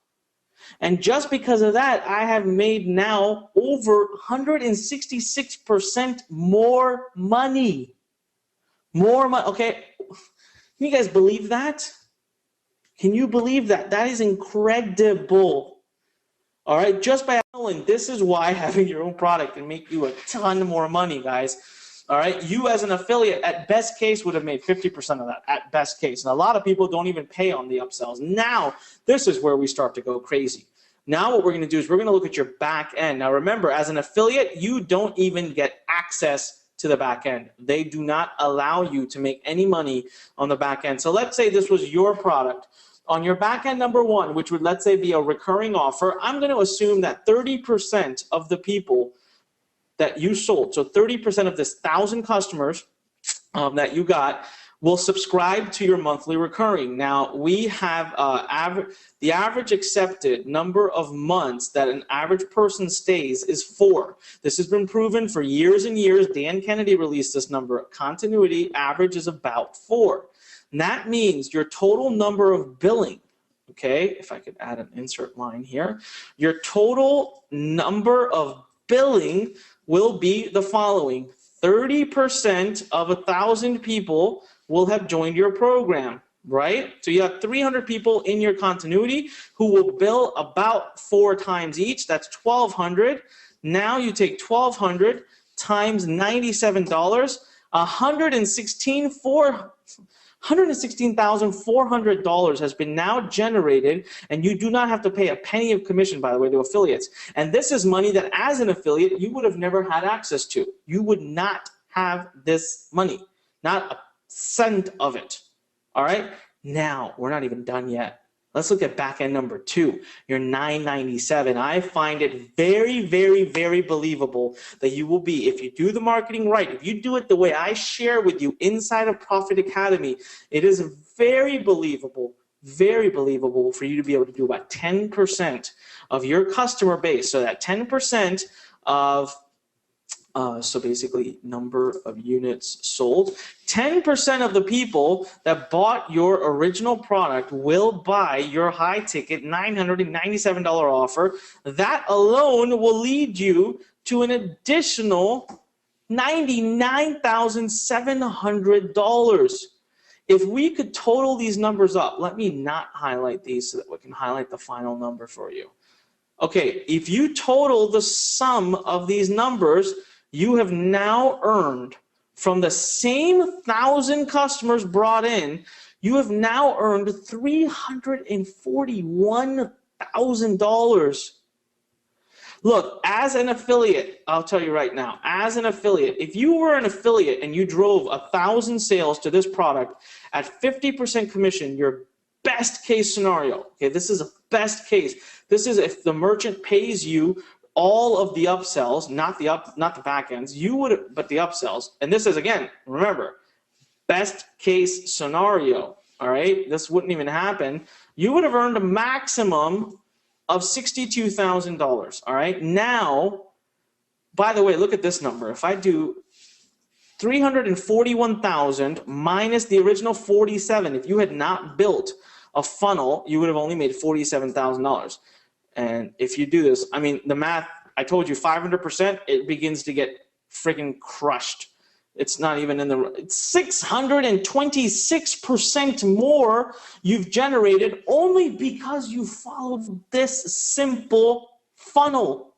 And just because of that, I have made now over 166% more money. More money. Okay. Can you guys believe that? Can you believe that? That is incredible. All right, just by selling. This is why having your own product can make you a ton more money, guys. All right, you as an affiliate, at best case, would have made 50% of that, at best case. And a lot of people don't even pay on the upsells. Now, this is where we start to go crazy. Now what we're going to do is we're going to look at your back end. Now, remember, as an affiliate, you don't even get access to the back end. They do not allow you to make any money on the back end. So let's say this was your product. On your back end number 1, which would, let's say, be a recurring offer, I'm going to assume that 30% of the people that you sold, so 30% of this 1,000 customers that you got, will subscribe to your monthly recurring. Now, we have the average accepted number of months that an average person stays is 4. This has been proven for years and years. Dan Kennedy released this number. Continuity average is about 4. And that means your total number of billing, okay, if I could add an insert line here, your total number of billing will be the following. 30% of 1,000 people will have joined your program, right? So you have 300 people in your continuity who will bill about 4 times each. That's 1,200. Now you take 1,200 times $97, $116,400 has been now generated, and you do not have to pay a penny of commission, by the way, to affiliates. And this is money that, as an affiliate, you would have never had access to. You would not have this money, not a cent of it. All right? Now, we're not even done yet. Let's look at back end number 2, your $997. I find it very, very, very believable that you will be, if you do the marketing right, if you do it the way I share with you inside of Profit Academy, it is very believable very believable for you to be able to do about 10% of your customer base. So that 10% of so basically number of units sold, 10% of the people that bought your original product will buy your high ticket $997 offer. That alone will lead you to an additional $99,700. If we could total these numbers up, let me not highlight these so that we can highlight the final number for you. Okay, if you total the sum of these numbers, you have now earned from the same 1,000 customers brought in, you have now earned $341,000. Look, as an affiliate, I'll tell you right now, as an affiliate, if you were an affiliate and you drove 1,000 sales to this product at 50% commission, your best case scenario, okay, this is a best case. This is if the merchant pays you all of the upsells, not the back ends, but the upsells. And this is, again, remember, best case scenario, all right? This wouldn't even happen. You would have earned a maximum of $62,000, all right? Now, by the way, look at this number. If I do 341,000 minus the original 47, if you had not built a funnel, you would have only made $47,000. And if you do this, I mean, the math, I told you 500%, it begins to get freaking crushed. It's not even in the, it's 626% more you've generated only because you followed this simple funnel.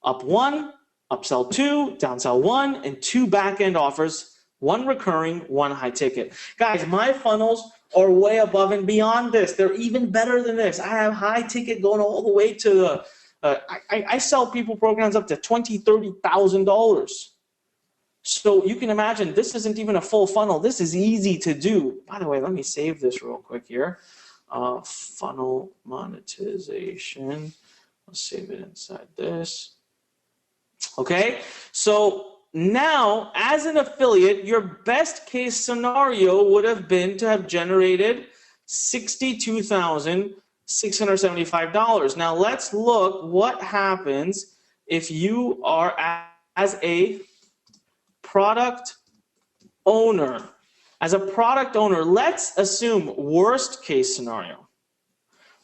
Up one, upsell two, downsell one, and 2 back-end offers, 1 recurring, 1 high ticket. Guys, my funnels are way above and beyond this. They're even better than this. I have high ticket going all the way to the, I sell people programs up to $20,000, $30,000. So you can imagine this isn't even a full funnel. This is easy to do. By the way, let me save this real quick here. Funnel monetization. Let's save it inside this. Okay, so now, as an affiliate, your best case scenario would have been to have generated $62,675. Now, let's look what happens if you are as a product owner. As a product owner, let's assume worst case scenario.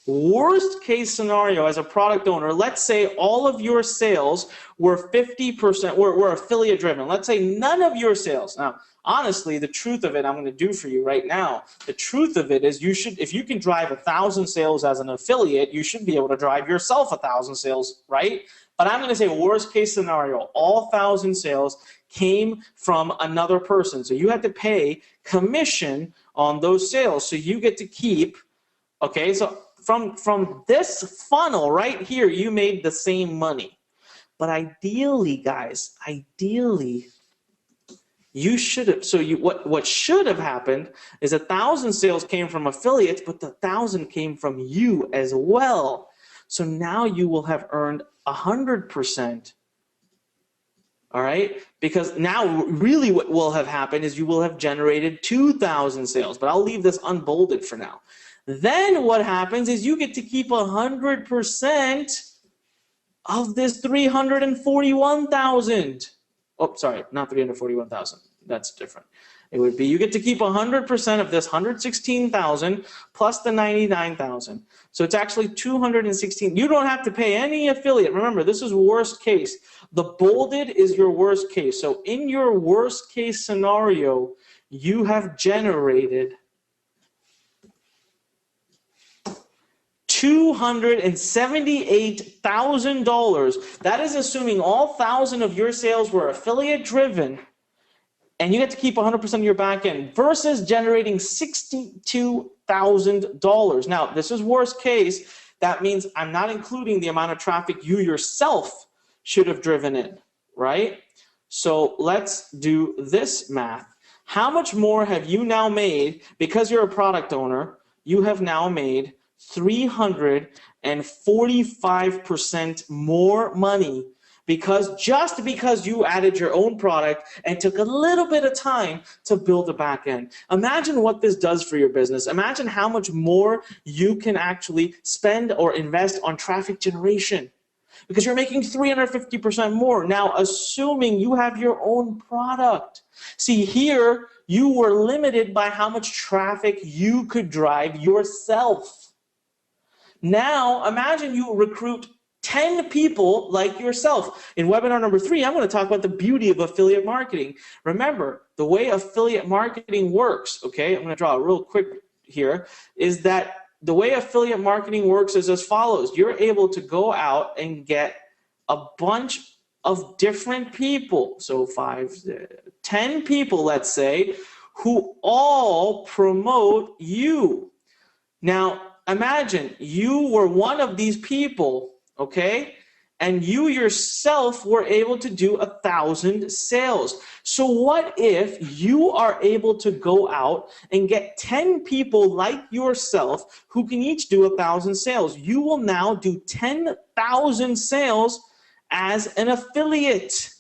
Worst case scenario as a product owner, let's say all of your sales were 50%, were affiliate driven. Let's say none of your sales. Now, honestly, the truth of it, I'm going to do for you right now. The truth of it is you should, if you can drive 1,000 sales as an affiliate, you should be able to drive yourself 1,000 sales, right? But I'm going to say worst case scenario, all 1,000 sales came from another person. So you had to pay commission on those sales. So you get to keep, okay, so from this funnel right here, you made the same money. But ideally, guys, ideally, you should have, so what should have happened is 1,000 sales came from affiliates, but the 1,000 came from you as well. So now you will have earned 100%. All right, because now really what will have happened is you will have generated 2,000 sales, but I'll leave this unbolded for now. Then what happens is you get to keep 100% of this 341,000. Oh, sorry, not 341,000. That's different. It would be you get to keep 100% of this 116,000 plus the 99,000. So it's actually 216. You don't have to pay any affiliate. Remember, this is worst case. The bolded is your worst case. So in your worst case scenario, you have generated $278,000. That is assuming all 1,000 of your sales were affiliate driven, and you get to keep 100% of your back end versus generating $62,000. Now, this is worst case. That means I'm not including the amount of traffic you yourself should have driven in, right? So let's do this math. How much more have you now made because you're a product owner? You have now made 345% more money just because you added your own product and took a little bit of time to build a back end. Imagine what this does for your business. Imagine how much more you can actually spend or invest on traffic generation, because you're making 350% more. Now, assuming you have your own product. See, here you were limited by how much traffic you could drive yourself. Now, imagine you recruit 10 people like yourself. In webinar number 3, I'm going to talk about the beauty of affiliate marketing. Remember, the way affiliate marketing works, okay, I'm going to draw it real quick here, is that the way affiliate marketing works is as follows. You're able to go out and get a bunch of different people, so 10 people, let's say, who all promote you. Now, imagine you were one of these people, okay? And you yourself were able to do 1,000 sales. So what if you are able to go out and get 10 people like yourself who can each do 1,000 sales? You will now do 10,000 sales as an affiliate.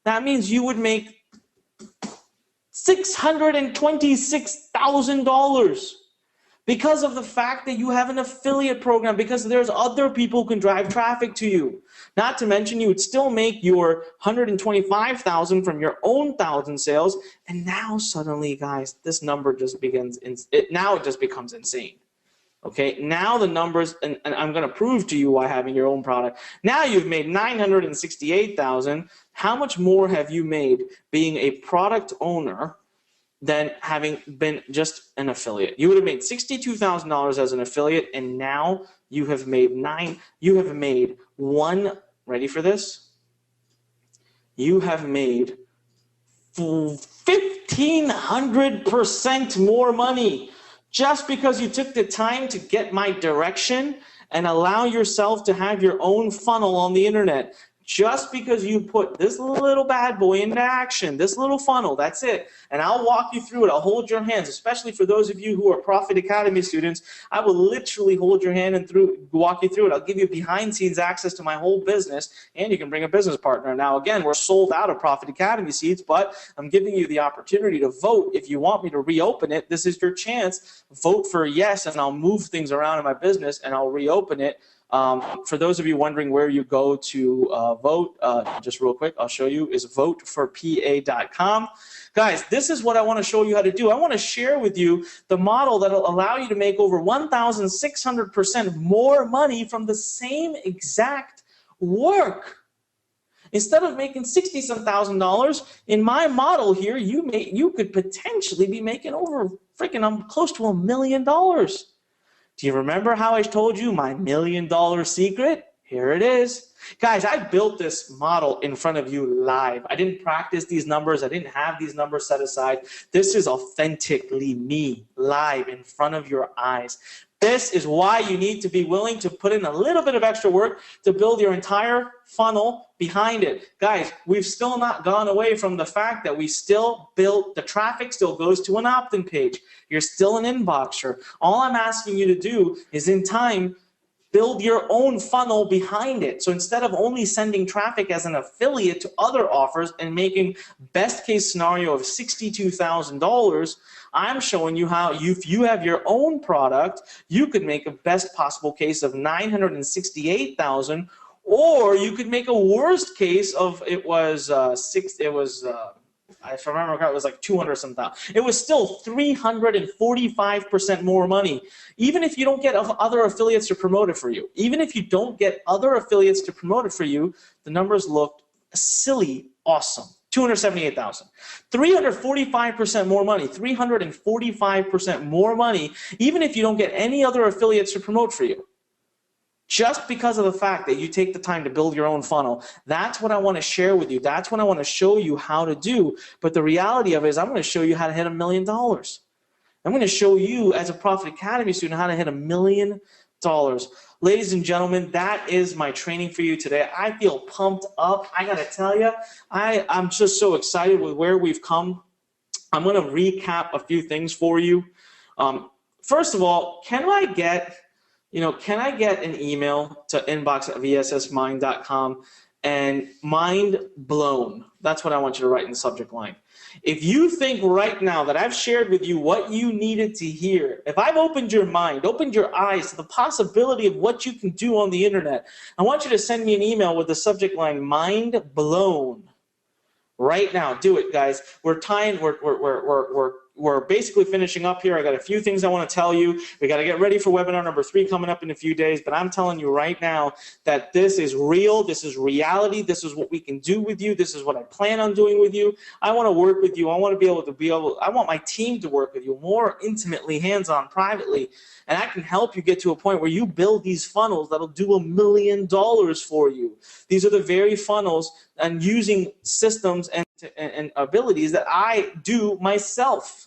That means you would make $626,000. Because of the fact that you have an affiliate program, because there's other people who can drive traffic to you. Not to mention, you would still make your $125,000 from your own 1,000 sales, and now suddenly, guys, this number just becomes insane. Okay, now the numbers, and I'm going to prove to you why having your own product. Now you've made $968,000. How much more have you made being a product owner than having been just an affiliate? You would have made $62,000 as an affiliate, and now you have made ready for this? You have made 1,500% more money just because you took the time to get my direction and allow yourself to have your own funnel on the internet. Just because you put this little bad boy into action, this little funnel, that's it. And I'll walk you through it. I'll hold your hands, especially for those of you who are Profit Academy students. I will literally hold your hand and walk you through it. I'll give you behind-scenes access to my whole business, and you can bring a business partner. Now, again, we're sold out of Profit Academy seats, but I'm giving you the opportunity to vote. If you want me to reopen it, this is your chance. Vote for yes, and I'll move things around in my business, and I'll reopen it. For those of you wondering where you go to vote, just real quick, I'll show you, is voteforpa.com. Guys, this is what I want to show you how to do. I want to share with you the model that will allow you to make over 1,600% more money from the same exact work. Instead of making $60-some thousand, in my model here, you could potentially be making over close to $1 million. Do you remember how I told you my $1 million secret? Here it is. Guys, I built this model in front of you live. I didn't practice these numbers. I didn't have these numbers set aside. This is authentically me, live in front of your eyes. This is why you need to be willing to put in a little bit of extra work to build your entire funnel behind it. Guys, we've still not gone away from the fact that we still build, the traffic still goes to an opt-in page. You're still an inboxer. All I'm asking you to do is, in time, build your own funnel behind it. So instead of only sending traffic as an affiliate to other offers and making best case scenario of $62,000, I'm showing you how if you have your own product, you could make a best possible case of $968,000, or you could make a worst case of if I remember, it was like 200-some thousand. It was still 345% more money. Even if you don't get other affiliates to promote it for you, even if you don't get other affiliates to promote it for you, the numbers looked silly awesome. 278,000. 345% more money, 345% more money, even if you don't get any other affiliates to promote for you. Just because of the fact that you take the time to build your own funnel. That's what I want to share with you. That's what I want to show you how to do. But the reality of it is I'm going to show you how to hit $1 million. I'm going to show you as a Profit Academy student how to hit $1 million. Ladies and gentlemen, that is my training for you today. I feel pumped up. I got to tell you, I'm just so excited with where we've come. I'm going to recap a few things for you. First of all, can I get an email to inbox@vssmind.com and mind blown. That's what I want you to write in the subject line. If you think right now that I've shared with you what you needed to hear, if I've opened your mind, opened your eyes to the possibility of what you can do on the internet, I want you to send me an email with the subject line mind blown. Right now, do it, guys. We're basically finishing up here. I got a few things I want to tell you. We got to get ready for webinar number 3 coming up in a few days. But I'm telling you right now that this is real. This is reality. This is what we can do with you. This is what I plan on doing with you. I want to work with you. I want to be able to I want my team to work with you more intimately, hands-on, privately. And I can help you get to a point where you build these funnels that'll do $1 million for you. These are the very funnels and using systems and abilities that I do myself.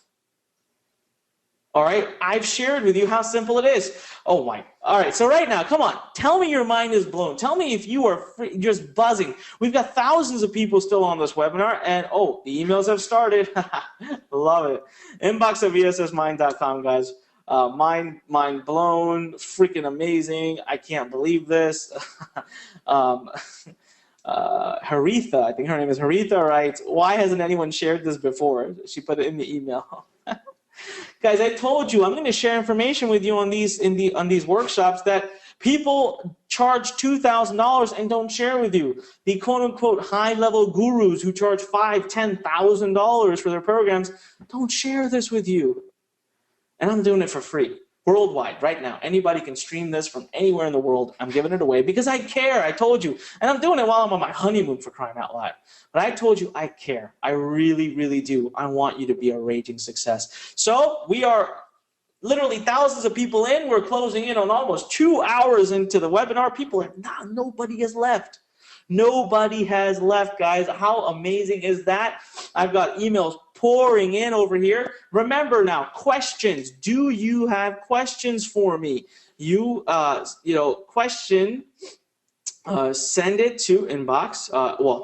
All right, I've shared with you how simple it is. Oh my, all right, so right now, come on, tell me your mind is blown. Tell me if you are just buzzing. We've got thousands of people still on this webinar, and oh, the emails have started. Love it. Inbox at vssmind.com, guys. Mind blown, freaking amazing. I can't believe this. Haritha, I think her name is Haritha, writes, why hasn't anyone shared this before? She put it in the email. Guys, I told you I'm going to share information with you on these workshops that people charge $2,000 and don't share with you. The quote-unquote high-level gurus who charge $5,000, $10,000 for their programs don't share this with you. And I'm doing it for free, worldwide, right now. Anybody can stream this from anywhere in the world. I'm giving it away because I care. I told you. And I'm doing it while I'm on my honeymoon, for crying out loud. But I told you I care. I really, really do. I want you to be a raging success. So we are literally thousands of people in. We're closing in on almost 2 hours into the webinar. Nobody has left. Nobody has left, guys. How amazing is that? I've got emails pouring in over here. Remember now, questions. Do you have questions for me? Question. Send it to inbox.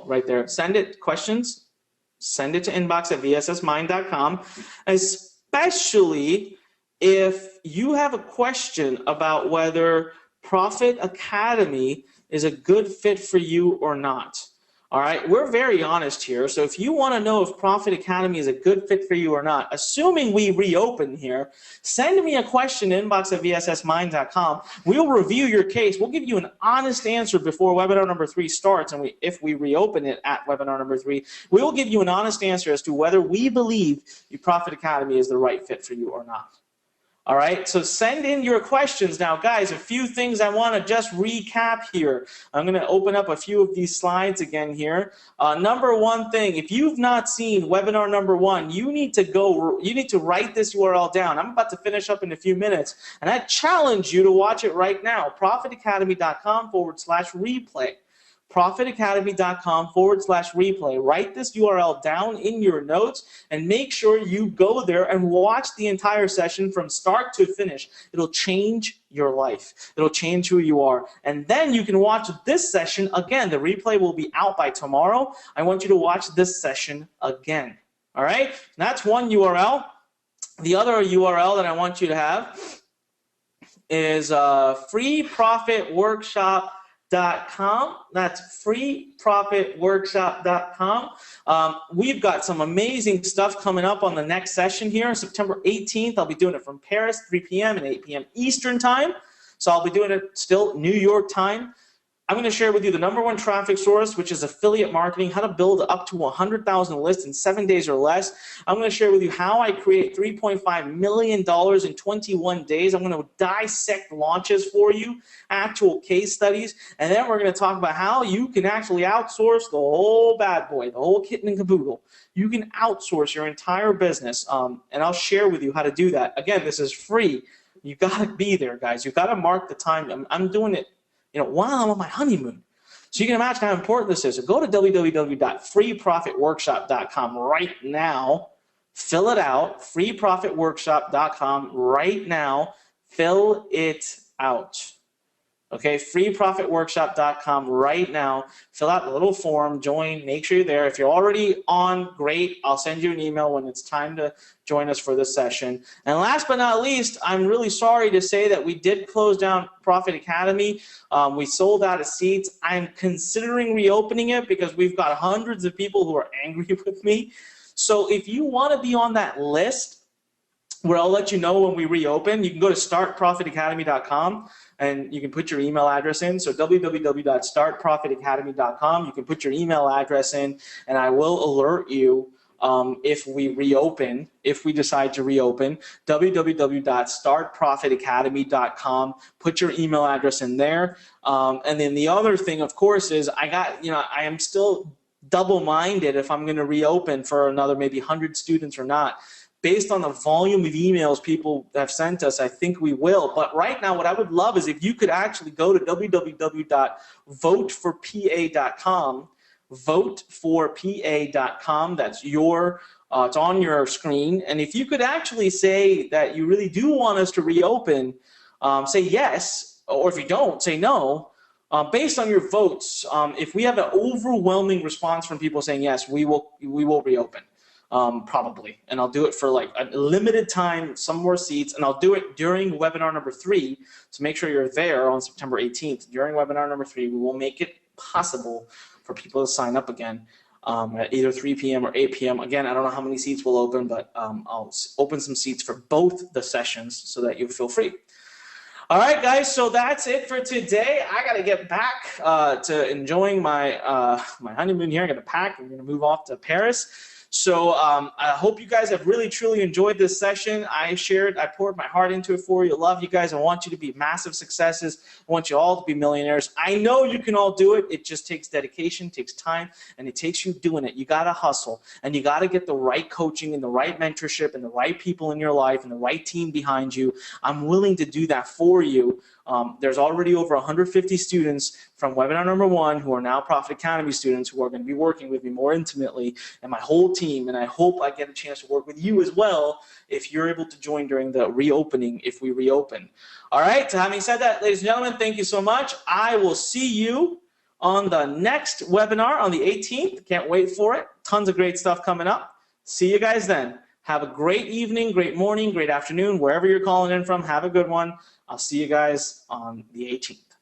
Right there. Send it questions. Send it to inbox at vssmind.com. Especially if you have a question about whether Profit Academy is a good fit for you or not. All right, we're very honest here. So if you want to know if Profit Academy is a good fit for you or not, assuming we reopen here, send me a question inbox at vssmind.com. We'll review your case. We'll give you an honest answer before webinar number 3 starts. And if we reopen it at webinar number 3, we will give you an honest answer as to whether we believe your Profit Academy is the right fit for you or not. All right, so send in your questions. Now, guys, a few things I want to just recap here. I'm going to open up a few of these slides again here. Number one thing, if you've not seen webinar number 1, you need to write this URL down. I'm about to finish up in a few minutes, and I challenge you to watch it right now, profitacademy.com/replay. profitacademy.com/replay. Write this URL down in your notes and make sure you go there and watch the entire session from start to finish. It'll change your life. It'll change who you are. And then you can watch this session again. The replay will be out by tomorrow. I want you to watch this session again. All right? That's one URL. The other URL that I want you to have is freeprofitworkshop.com. That's freeprofitworkshop.com. We've got some amazing stuff coming up on the next session here, September 18th. I'll be doing it from Paris, 3 p.m. and 8 p.m. Eastern time. So I'll be doing it still New York time. I'm going to share with you the #1 traffic source, which is affiliate marketing, how to build up to 100,000 lists in 7 days or less. I'm going to share with you how I create $3.5 million in 21 days. I'm going to dissect launches for you, actual case studies, and then we're going to talk about how you can actually outsource the whole bad boy, the whole kit and caboodle. You can outsource your entire business, and I'll share with you how to do that. Again, this is free. You got to be there, guys. You got to mark the time. I'm doing it while I'm on my honeymoon. So you can imagine how important this is. So go to www.freeprofitworkshop.com right now. Fill it out. Freeprofitworkshop.com right now. Fill it out. Okay, freeprofitworkshop.com right now. Fill out the little form, join, make sure you're there. If you're already on, great. I'll send you an email when it's time to join us for this session. And last but not least, I'm really sorry to say that we did close down Profit Academy. We sold out of seats. I'm considering reopening it because we've got hundreds of people who are angry with me. So if you want to be on that list, where I'll let you know when we reopen, you can go to startprofitacademy.com and you can put your email address in. So www.startprofitacademy.com, you can put your email address in, and I will alert you if we reopen, if we decide to reopen. www.startprofitacademy.com, put your email address in there. And then the other thing, of course, is I am still double-minded if I'm going to reopen for another maybe 100 students or not. Based on the volume of emails people have sent us, I think we will. But right now, what I would love is if you could actually go to www.voteforpa.com, voteforpa.com. That's it's on your screen. And if you could actually say that you really do want us to reopen, say yes, or if you don't, say no. Based on your votes, if we have an overwhelming response from people saying yes, we will reopen. Probably, and I'll do it for like a limited time, some more seats, and I'll do it during webinar number 3. So make sure you're there on September 18th. During webinar number 3, we will make it possible for people to sign up again at either 3 p.m. or 8 p.m. Again, I don't know how many seats will open, but I'll open some seats for both the sessions so that you feel free. All right, guys, so that's it for today. I got to get back to enjoying my my honeymoon here. I got to pack. I'm going to move off to Paris. So I hope you guys have really, truly enjoyed this session. I poured my heart into it for you. I love you guys. I want you to be massive successes. I want you all to be millionaires. I know you can all do it. It just takes dedication, takes time, and it takes you doing it. You got to hustle, and you got to get the right coaching and the right mentorship and the right people in your life and the right team behind you. I'm willing to do that for you. There's already over 150 students from webinar number 1 who are now Profit Academy students who are going to be working with me more intimately, and my whole team, and I hope I get a chance to work with you as well if you're able to join during the reopening if we reopen. All right, so having said that, ladies and gentlemen, thank you so much. I will see you on the next webinar on the 18th. Can't wait for it. Tons of great stuff coming up. See you guys then. Have a great evening, great morning, great afternoon, wherever you're calling in from. Have a good one. I'll see you guys on the 18th.